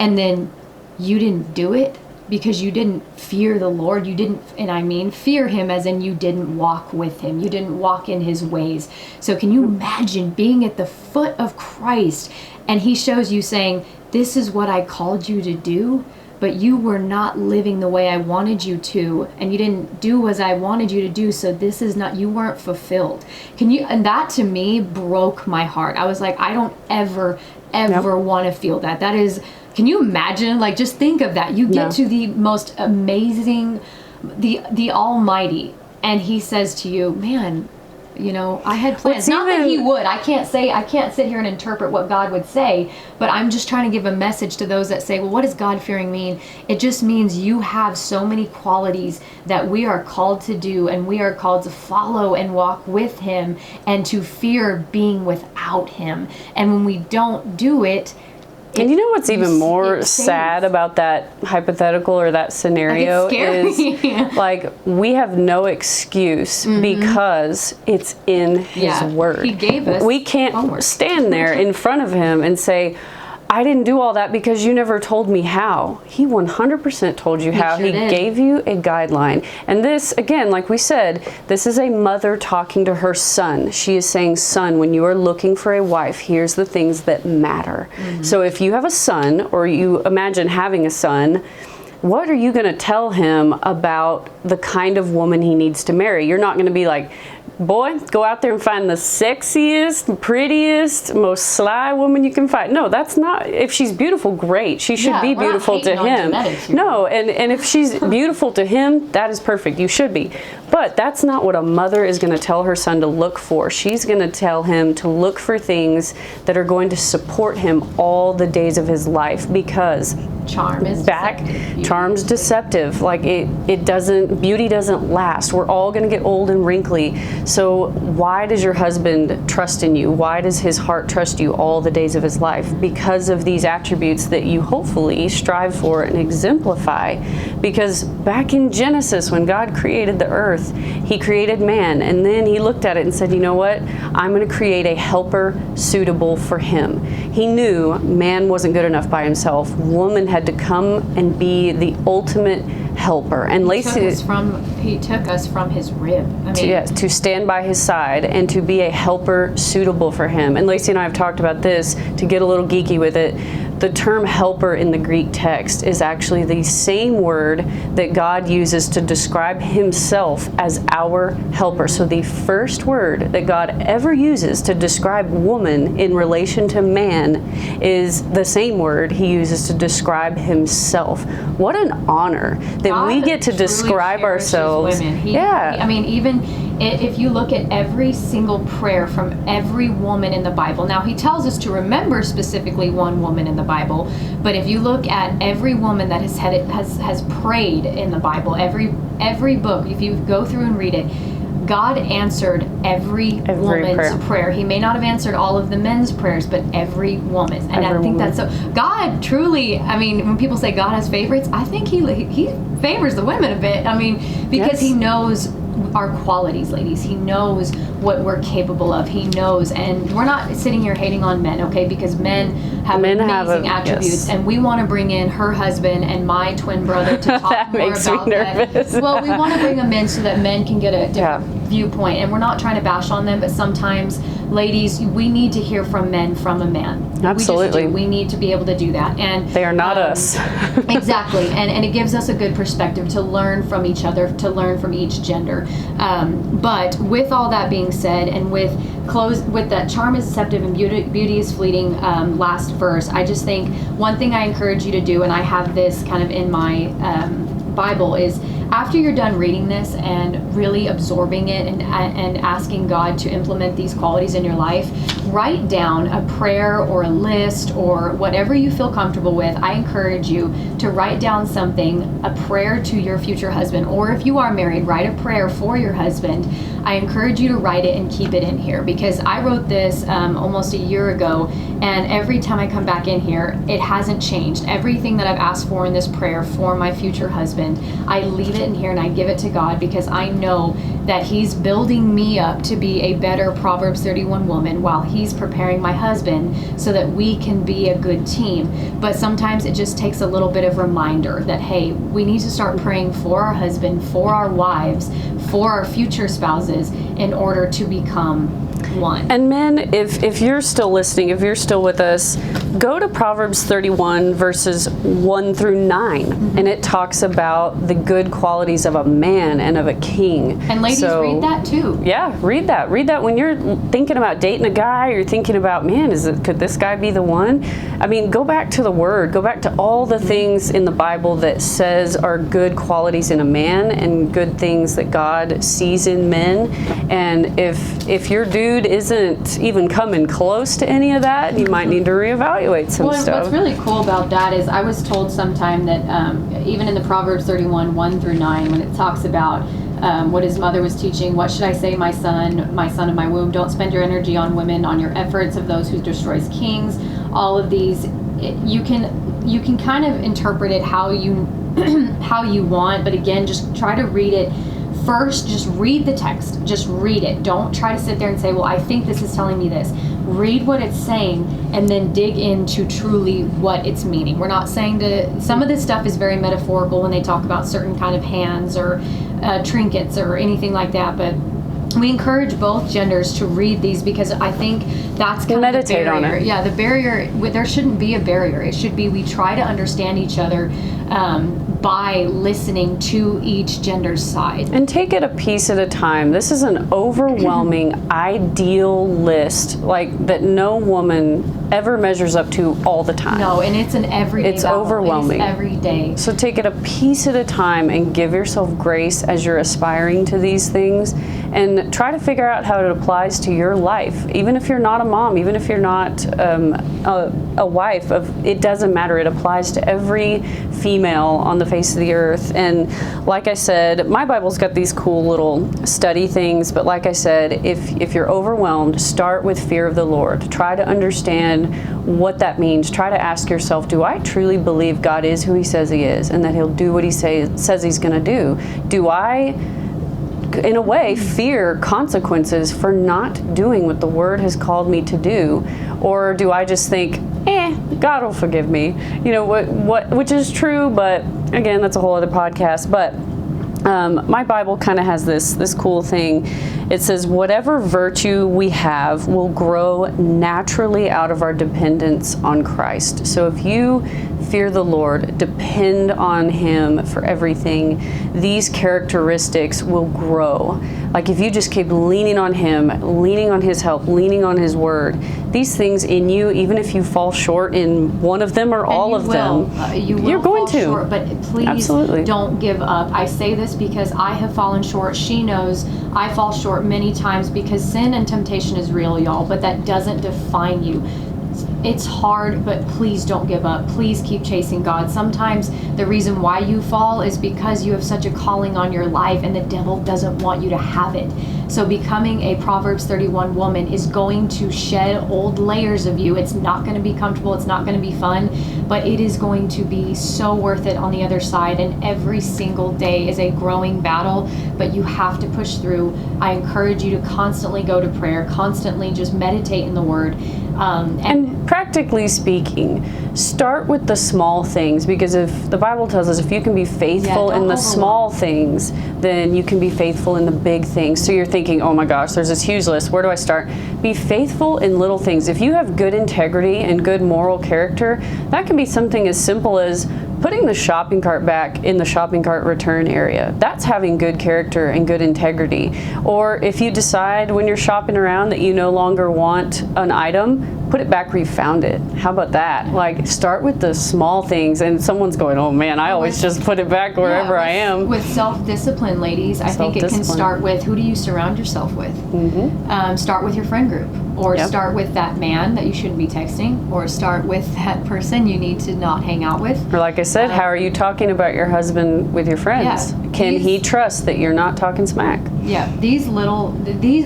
and then you didn't do it because you didn't fear the Lord. You didn't, and I mean fear him as in you didn't walk with him. You didn't walk in his ways. So can you imagine being at the foot of Christ and he shows you saying, this is what I called you to do, but you were not living the way I wanted you to, and you didn't do as I wanted you to do, so this is not, you weren't fulfilled. And that to me broke my heart. I was like, I don't ever want to feel that. That is, can you imagine? Like, just think of that. You get to the most amazing, the Almighty, and he says to you, man, you know, I had plans. Not that he would. I can't sit here and interpret what God would say, but I'm just trying to give a message to those that say, well, what does God-fearing mean? It just means you have so many qualities that we are called to do, and we are called to follow and walk with him and to fear being without him. And when we don't do it, and you know what's even more sad about that hypothetical or that scenario is like we have no excuse because it's in his word. He gave us we can't homework. Stand there in front of him and say, I didn't do all that because you never told me how. He 100% told you how. He gave you a guideline. And this, again, like we said, this is a mother talking to her son. She is saying, son, when you are looking for a wife, here's the things that matter. So if you have a son, or you imagine having a son, what are you going to tell him about the kind of woman he needs to marry? You're not going to be like, boy, go out there and find the sexiest, prettiest, most sly woman you can find. No, that's not. If she's beautiful, great. She should be beautiful to him. No, and if she's beautiful to him, that is perfect. You should be. But that's not what a mother is going to tell her son to look for. She's going to tell him to look for things that are going to support him all the days of his life, because charm's deceptive. Like beauty doesn't last. We're all going to get old and wrinkly. So why does your husband trust in you? Why does his heart trust you all the days of his life? Because of these attributes that you hopefully strive for and exemplify. Because back in Genesis, when God created the earth, he created man, and then he looked at it and said, you know what? I'm going to create a helper suitable for him. He knew man wasn't good enough by himself. Woman had to come and be the ultimate helper. And Lacey, he took us from his rib. To stand by his side and to be a helper suitable for him. And Lacey and I have talked about this, to get a little geeky with it. The term helper in the Greek text is actually the same word that God uses to describe himself as our helper. So the first word that God ever uses to describe woman in relation to man is the same word he uses to describe himself. What an honor that God we get to describe ourselves. Women. Even if you look at every single prayer from every woman in the Bible, now he tells us to remember specifically one woman in the Bible, but if you look at every woman that has prayed in the Bible, every book, if you go through and read it, God answered every woman's prayer. He may not have answered all of the men's prayers, but every woman. And I think that's so. God truly, when people say God has favorites, I think he favors the women a bit. Because he knows our qualities, ladies. He knows what we're capable of. He knows, and we're not sitting here hating on men, okay? Because men have amazing attributes, and we want to bring in her husband and my twin brother to talk more about that. Well, we want to bring them in so that men can get a different viewpoint, and we're not trying to bash on them, but sometimes, ladies, we need to hear from men from a man. Absolutely. We need to be able to do that, and they are not us. Exactly, and it gives us a good perspective to learn from each other, to learn from each gender. But with all that being said, and with that charm is deceptive and beauty is fleeting, last verse, I just think one thing I encourage you to do, and I have this kind of in my Bible, is after you're done reading this and really absorbing it and asking God to implement these qualities in your life, write down a prayer or a list or whatever you feel comfortable with. I encourage you to write down something, a prayer to your future husband, or if you are married, write a prayer for your husband. I encourage you to write it and keep it in here, because I wrote this almost a year ago, and every time I come back in here, it hasn't changed. Everything that I've asked for in this prayer for my future husband, I leave it in here and I give it to God, because I know that he's building me up to be a better Proverbs 31 woman while he's preparing my husband so that we can be a good team. But sometimes it just takes a little bit of reminder that, hey, we need to start praying for our husband, for our wives, for our future spouses in order to become one. And men, if you're still listening, if you're still with us, go to Proverbs 31 verses 1 through 9, and it talks about the good qualities of a man and of a king. And ladies, read that too. Yeah, read that. Read that when you're thinking about dating a guy, or thinking about, man, could this guy be the one? Go back to the Word. Go back to all the things in the Bible that says are good qualities in a man and good things that God God sees in men. And if your dude isn't even coming close to any of that, you might need to reevaluate some stuff. What's really cool about that is I was told sometime that even in the Proverbs 31, 1 through 9, when it talks about what his mother was teaching, what should I say, my son of my womb, don't spend your energy on women, on your efforts of those who destroys kings. All of these, you can kind of interpret it how you how you want, but again, just try to read it first. Just read the text, just read it. Don't try to sit there and say, well, I think this is telling me this. Read what it's saying and then dig into truly what it's meaning. We're not saying some of this stuff is very metaphorical when they talk about certain kind of hands or trinkets or anything like that, but we encourage both genders to read these because I think that's kind of the barrier. On it. Yeah, the barrier, there shouldn't be a barrier. It should be we try to understand each other by listening to each gender's side. And take it a piece at a time. This is an overwhelming ideal list, like that no woman ever measures up to all the time. No, and it's an everyday It's battle. Overwhelming. It's every day. So take it a piece at a time and give yourself grace as you're aspiring to these things, and try to figure out how it applies to your life. Even if you're not a mom, even if you're not a wife, it doesn't matter. It applies to every female on the face of the earth. And like I said, my Bible's got these cool little study things, but like I said, if you're overwhelmed, start with fear of the Lord. Try to understand what that means. Try to ask yourself, do I truly believe God is who he says he is and that he'll do what he says he's going to do? Do I, in a way, fear consequences for not doing what the Word has called me to do? Or do I just think, God will forgive me? You know, which is true, but again, that's a whole other podcast. But my Bible kind of has this cool thing. It says, whatever virtue we have will grow naturally out of our dependence on Christ. So if you fear the Lord, depend on him for everything, these characteristics will grow. Like if you just keep leaning on him, leaning on his help, leaning on his word, these things in you, even if you fall short in one of them or all of them, you're going to. Short, but please Absolutely. Don't give up. I say this because I have fallen short. She knows I fall short many times because sin and temptation is real, y'all, but that doesn't define you. It's hard, but please don't give up. Please keep chasing God. Sometimes the reason why you fall is because you have such a calling on your life and the devil doesn't want you to have it. So becoming a Proverbs 31 woman is going to shed old layers of you. It's not going to be comfortable. It's not going to be fun, but it is going to be so worth it on the other side. And every single day is a growing battle, but you have to push through. I encourage you to constantly go to prayer, constantly just meditate in the Word. And practically speaking, start with the small things, because if the Bible tells us if you can be faithful in the small things, then you can be faithful in the big things. So you're thinking, oh my gosh, there's this huge list. Where do I start? Be faithful in little things. If you have good integrity and good moral character, that can be something as simple as putting the shopping cart back in the shopping cart return area. That's having good character and good integrity. Or if you decide when you're shopping around that you no longer want an item, put it back where you found it. How about that? Like, start with the small things. And someone's going, oh man, I always just put it back wherever I am. With self-discipline, ladies, I think it can start with, who do you surround yourself with? Mm-hmm. Start with your friend group. Or start with that man that you shouldn't be texting, or start with that person you need to not hang out with. Or like I said, how are you talking about your husband with your friends? Yeah, can he trust that you're not talking smack? Yeah, these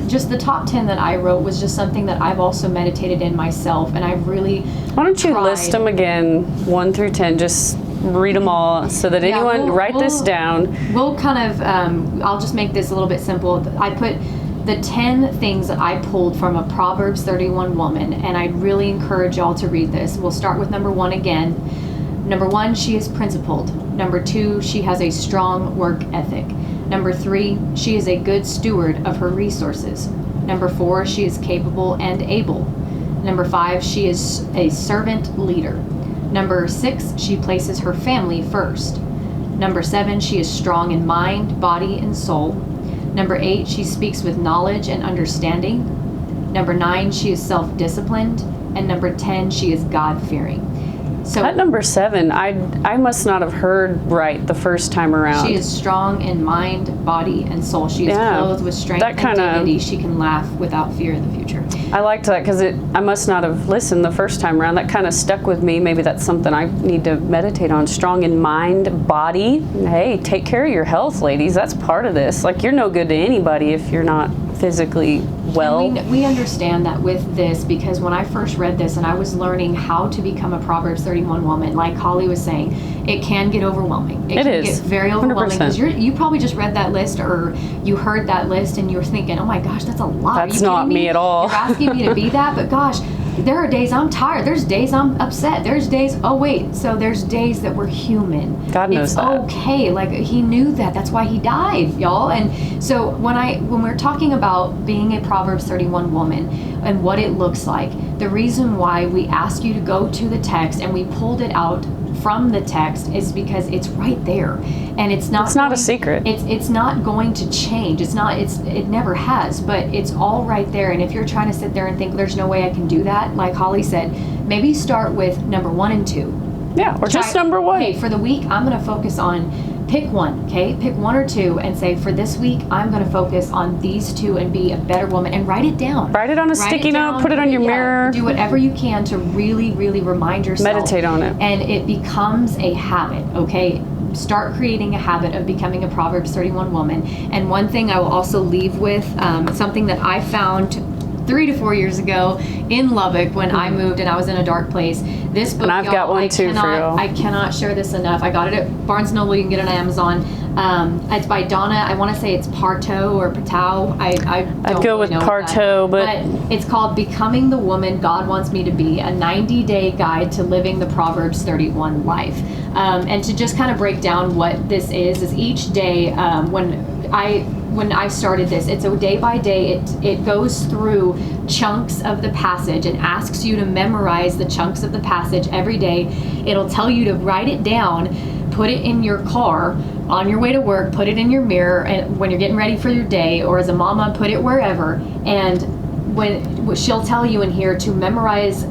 just the top 10 that I wrote was just something that I've also meditated in myself, and I've really Why don't you list them again, 1 through 10, just read them all so that anyone, write this down. We'll kind of, I'll just make this a little bit simple. I put the 10 things that I pulled from a Proverbs 31 woman, and I'd really encourage y'all to read this. We'll start with number 1 again. Number 1, she is principled. Number 2, she has a strong work ethic. Number 3, she is a good steward of her resources. Number 4, she is capable and able. Number 5, she is a servant leader. Number 6, she places her family first. Number 7, she is strong in mind, body, and soul. Number 8, she speaks with knowledge and understanding. Number 9, she is self-disciplined. And number 10, she is God-fearing. So that number 7, I must not have heard right the first time around. She is strong in mind, body, and soul. She is clothed with strength and dignity. She can laugh without fear in the future. I liked that because I must not have listened the first time around. That kind of stuck with me. Maybe that's something I need to meditate on. Strong in mind, body. Hey, take care of your health, ladies. That's part of this. Like, you're no good to anybody if you're not physically well. And we understand that with this, because when I first read this and I was learning how to become a Proverbs 31 woman, like Holly was saying, it can get overwhelming. It can get very overwhelming, because you probably just read that list, or you heard that list and you were thinking, oh my gosh, that's a lot. That's not me at all. You're asking me to be that, but gosh, there are days I'm tired. There's days I'm upset. There's days, there's days that we're human. God knows that. It's okay. Like, he knew that. That's why he died, y'all. And so when we're talking about being a Proverbs 31 woman and what it looks like, the reason why we ask you to go to the text and we pulled it out from the text is because it's right there, and it's not a secret. It's not going to change. It never has, but it's all right there. And if you're trying to sit there and think there's no way I can do that, like Holly said, maybe start with number 1 and 2. Yeah, or just number 1. Hey, for the week, I'm going to focus on pick one, okay? Pick 1 or 2 and say, for this week, I'm going to focus on these 2 and be a better woman, and write it down. Write it on a sticky note, put it on your mirror. Do whatever you can to really, really remind yourself. Meditate on it. And it becomes a habit, okay? Start creating a habit of becoming a Proverbs 31 woman. And one thing I will also leave with, something that I found 3 to 4 years ago in Lubbock when I moved and I was in a dark place. This book, and I've got one too for you. I cannot share this enough. I got it at Barnes & Noble. You can get it on Amazon. It's by Donna. I want to say it's Parto or Patau. I'd go with Parto, but it's called Becoming the Woman God Wants Me to Be, a 90-day guide to living the Proverbs 31 life. And to just kind of break down what this is each day, when I started this, it's a day by day. It goes through chunks of the passage and asks you to memorize the chunks of the passage every day. It'll tell you to write it down, put it in your car on your way to work, put it in your mirror, and when you're getting ready for your day, or as a mama, put it wherever. And when she'll tell you in here to memorize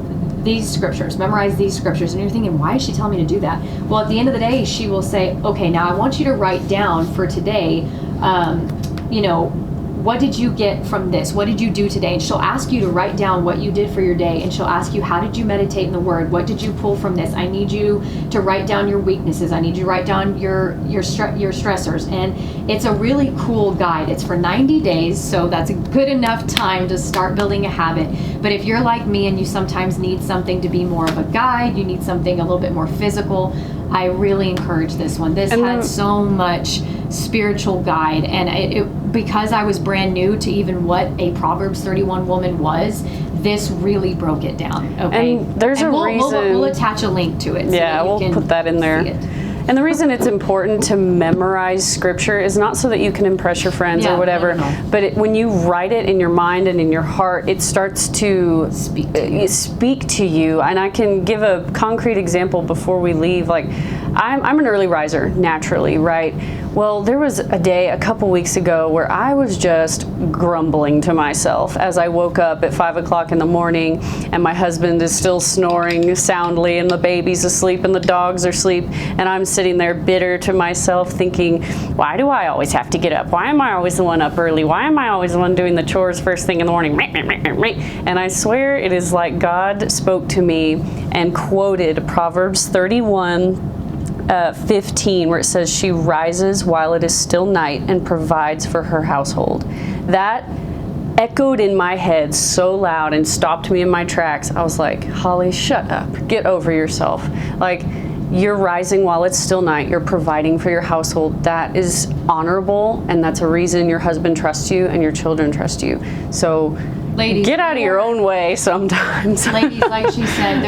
these scriptures, and you're thinking, why is she telling me to do that? Well, at the end of the day, she will say, okay, now I want you to write down for today, what did you get from this? What did you do today? And she'll ask you to write down what you did for your day, and she'll ask you, how did you meditate in the Word? What did you pull from this? I need you to write down your weaknesses. I need you to write down your stressors. And it's a really cool guide. It's for 90 days, so that's a good enough time to start building a habit. But if you're like me and you sometimes need something to be more of a guide, you need something a little bit more physical, I really encourage this one. This had so much spiritual guide, and because I was brand new to even what a Proverbs 31 woman was, this really broke it down. Okay, and there's a reason. We'll attach a link to it. So yeah, we'll put that in there. And the reason it's important to memorize scripture is not so that you can impress your friends or whatever, but when you write it in your mind and in your heart, it starts to speak to you. And I can give a concrete example before we leave. Like, I'm an early riser naturally, right? Well, there was a day a couple weeks ago where I was just grumbling to myself as I woke up at 5 o'clock in the morning, and my husband is still snoring soundly, and the baby's asleep, and the dogs are asleep, and I'm sitting there bitter to myself thinking, why do I always have to get up? Why am I always the one up early? Why am I always the one doing the chores first thing in the morning? And I swear it is like God spoke to me and quoted Proverbs 31 15, where it says, she rises while it is still night and provides for her household. That echoed in my head so loud and stopped me in my tracks. I was like, Holly, shut up. Get over yourself. Like, you're rising while it's still night. You're providing for your household. That is honorable, and that's a reason your husband trusts you and your children trust you. So ladies, get out of your own way sometimes. Ladies, like she said,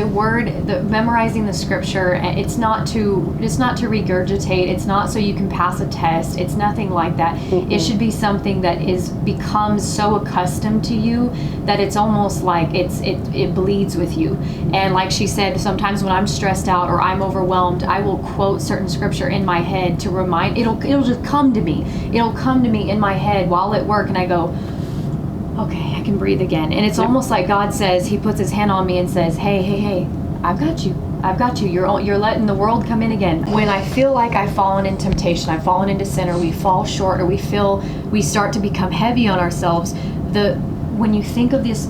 memorizing the scripture, it's not to regurgitate. It's not so you can pass a test. It's nothing like that. Mm-hmm. It should be something that becomes so accustomed to you that it's almost like it bleeds with you. And like she said, sometimes when I'm stressed out or I'm overwhelmed, I will quote certain scripture in my head to remind. It'll just come to me. It'll come to me in my head while at work, and I go, okay, I can breathe again. And it's almost like God says, he puts his hand on me and says, hey, I've got you. I've got you. You're letting the world come in again. When I feel like I've fallen in temptation, I've fallen into sin, or we fall short, or we start to become heavy on ourselves, when you think of these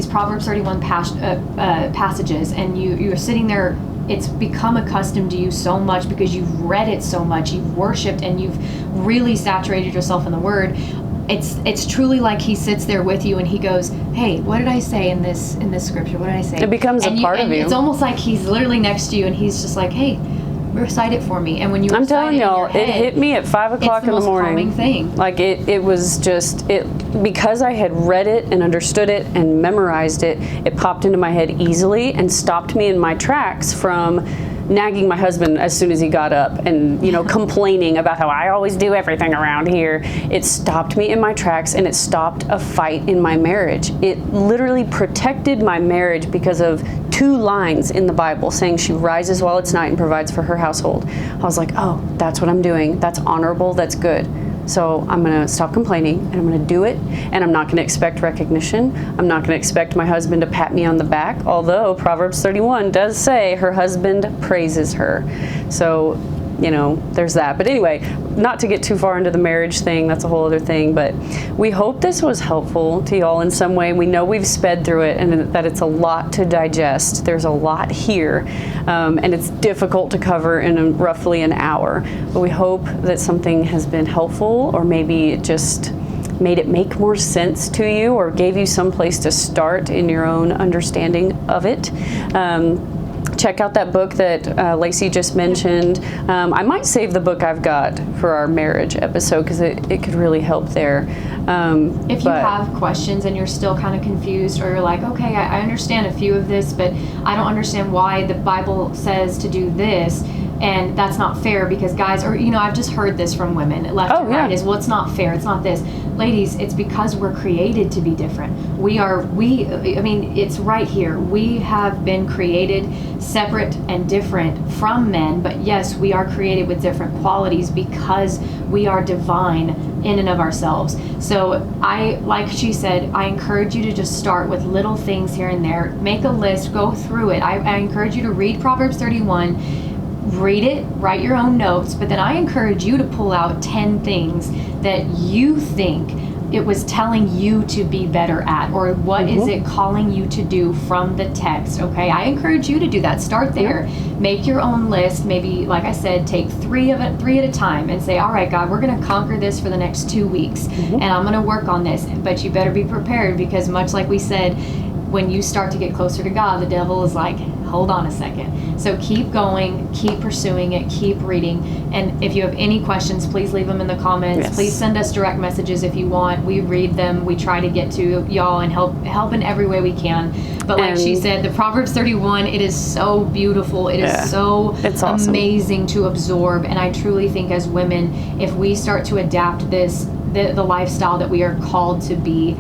Proverbs 31 passages, and you're sitting there, it's become accustomed to you so much because you've read it so much, you've worshipped, and you've really saturated yourself in the Word. It's truly like he sits there with you and he goes, hey, what did I say in this scripture? What did I say? It becomes a part of you. It's almost like he's literally next to you and he's just like, hey, recite it for me. And when you I'm recite telling y'all, it hit me at 5 o'clock in the morning. It's the most calming thing. Like it was just because I had read it and understood it and memorized it. It popped into my head easily and stopped me in my tracks from nagging my husband as soon as he got up and complaining about how I always do everything around here. It stopped me in my tracks, and it stopped a fight in my marriage. It literally protected my marriage because of 2 lines in the Bible saying she rises while it's night and provides for her household. I was like, oh, that's what I'm doing. That's honorable. That's good. So I'm going to stop complaining, and I'm going to do it, and I'm not going to expect recognition. I'm not going to expect my husband to pat me on the back, although Proverbs 31 does say her husband praises her. So, there's that. But anyway, not to get too far into the marriage thing, that's a whole other thing, but we hope this was helpful to y'all in some way. We know we've sped through it and that it's a lot to digest. There's a lot here, and it's difficult to cover in roughly an hour. But we hope that something has been helpful, or maybe it just made it make more sense to you, or gave you some place to start in your own understanding of it. Check out that book that Lacey just mentioned. I might save the book I've got for our marriage episode because it could really help there. If you have questions and you're still kind of confused, or you're like, okay, I understand a few of this, but I don't understand why the Bible says to do this, and that's not fair because guys, or I've just heard this from women left and right, is, well, it's not fair, it's not this. Ladies, it's because we're created to be different. It's right here. We have been created separate and different from men, but yes, we are created with different qualities because we are divine in and of ourselves. So like she said, I encourage you to just start with little things here and there. Make a list, go through it. I encourage you to read Proverbs 31, read it, write your own notes, but then I encourage you to pull out 10 things that you think it was telling you to be better at, or what is it calling you to do from the text. Okay, I encourage you to do that. Start there. Make your own list. Maybe, like I said, take 3 at a time and say, all right, God, we're going to conquer this for the next 2 weeks, and I'm going to work on this. But you better be prepared, because much like we said, when you start to get closer to God, the devil is like, hold on a second. So keep going, keep pursuing it, keep reading. And if you have any questions, please leave them in the comments. Yes. Please send us direct messages if you want. We read them. We try to get to y'all and help in every way we can. But like she said, the Proverbs 31, it is so beautiful. It is so awesome. Amazing to absorb. And I truly think as women, if we start to adapt the lifestyle that we are called to be,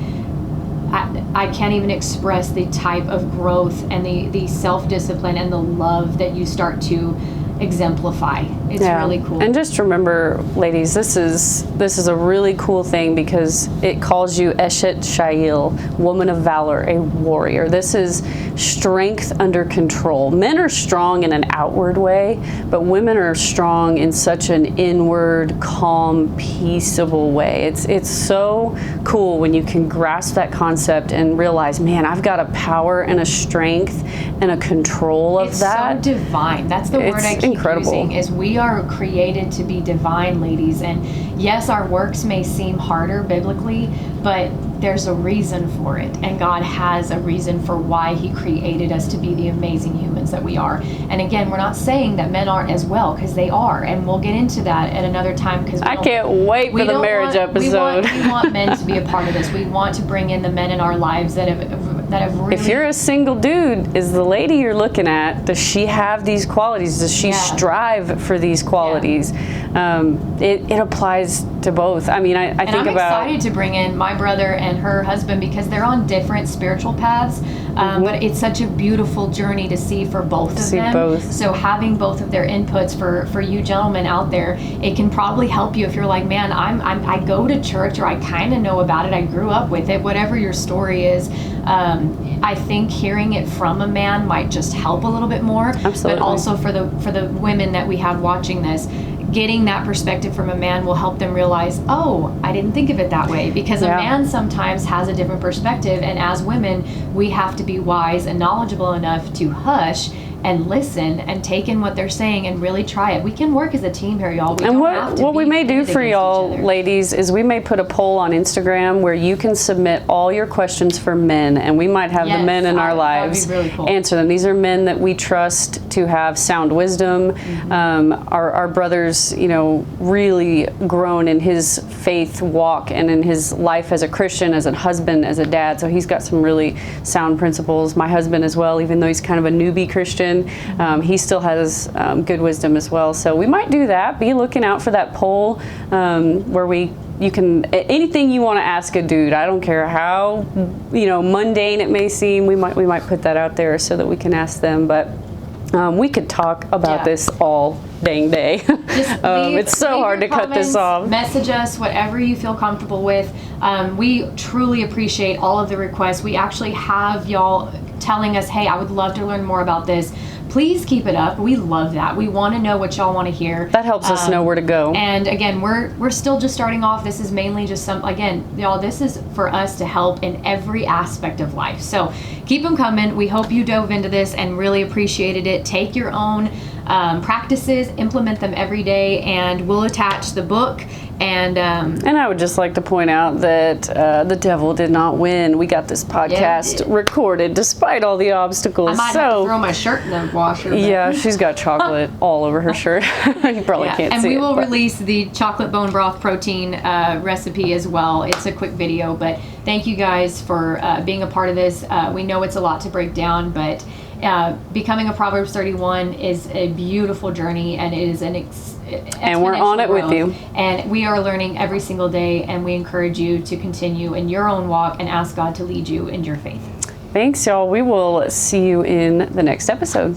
I can't even express the type of growth and the self-discipline and the love that you start to exemplify. It's really cool. And just remember, ladies, this is a really cool thing because it calls you Eshet Shail, woman of valor, a warrior. This is strength under control. Men are strong in an outward way, but women are strong in such an inward, calm, peaceable way. It's so cool when you can grasp that concept and realize, man, I've got a power and a strength and a control of that. It's so divine. That's the word I keep using, is we are created to be divine, ladies. And yes, our works may seem harder biblically, but there's a reason for it, and God has a reason for why he created us to be the amazing humans that we are. And again, we're not saying that men aren't as well, because they are, and we'll get into that at another time, because I can't wait for the marriage episode. We want men to be a part of this. We want to bring in the men in our lives that have really... If you're a single dude, is the lady you're looking at, does she have these qualities? Does she strive for these qualities? it applies to both. I mean, I think I'm about... excited to bring in my brother and her husband because they're on different spiritual paths, but it's such a beautiful journey to see for both of them. Both. So having both of their inputs for you gentlemen out there, it can probably help you if you're like, man, I go to church, or I kind of know about it, I grew up with it, whatever your story is. I think hearing it from a man might just help a little bit more. Absolutely. But also for the women that we have watching this, getting that perspective from a man will help them realize, oh, I didn't think of it that way. Because a man sometimes has a different perspective, and as women, we have to be wise and knowledgeable enough to hush and listen and take in what they're saying and really try it. We can work as a team here, y'all. And what we may do for y'all, ladies, is we may put a poll on Instagram where you can submit all your questions for men, and we might have the men in our lives really cool. answer them. These are men that we trust to have sound wisdom. Our brother's, really grown in his faith walk and in his life as a Christian, as a husband, as a dad. So he's got some really sound principles. My husband as well, even though he's kind of a newbie Christian, he still has good wisdom as well. So we might do that. Be looking out for that poll where you can, anything you want to ask a dude, I don't care how mundane it may seem, we might put that out there so that we can ask them. But we could talk about this all dang day. It's so hard to cut this off. Message us, whatever you feel comfortable with. We truly appreciate all of the requests. We actually have y'all telling us, hey, I would love to learn more about this. Please keep it up. We love that. We want to know what y'all want to hear. That helps us know where to go. And again, we're still just starting off. This is mainly just y'all, this is for us to help in every aspect of life. So keep them coming. We hope you dove into this and really appreciated it. Take your own practices, implement them every day, and we'll attach the book. And I would just like to point out that the devil did not win. We got this podcast recorded despite all the obstacles. I might have to throw my shirt in the washer. Yeah, she's got chocolate all over her shirt. You probably can't see it. And we will release the chocolate bone broth protein recipe as well. It's a quick video, but thank you guys for being a part of this. We know it's a lot to break down, but becoming a Proverbs 31 is a beautiful journey, and it is and we're on it with you. And we are learning every single day, and we encourage you to continue in your own walk and ask God to lead you in your faith. Thanks, y'all. We will see you in the next episode.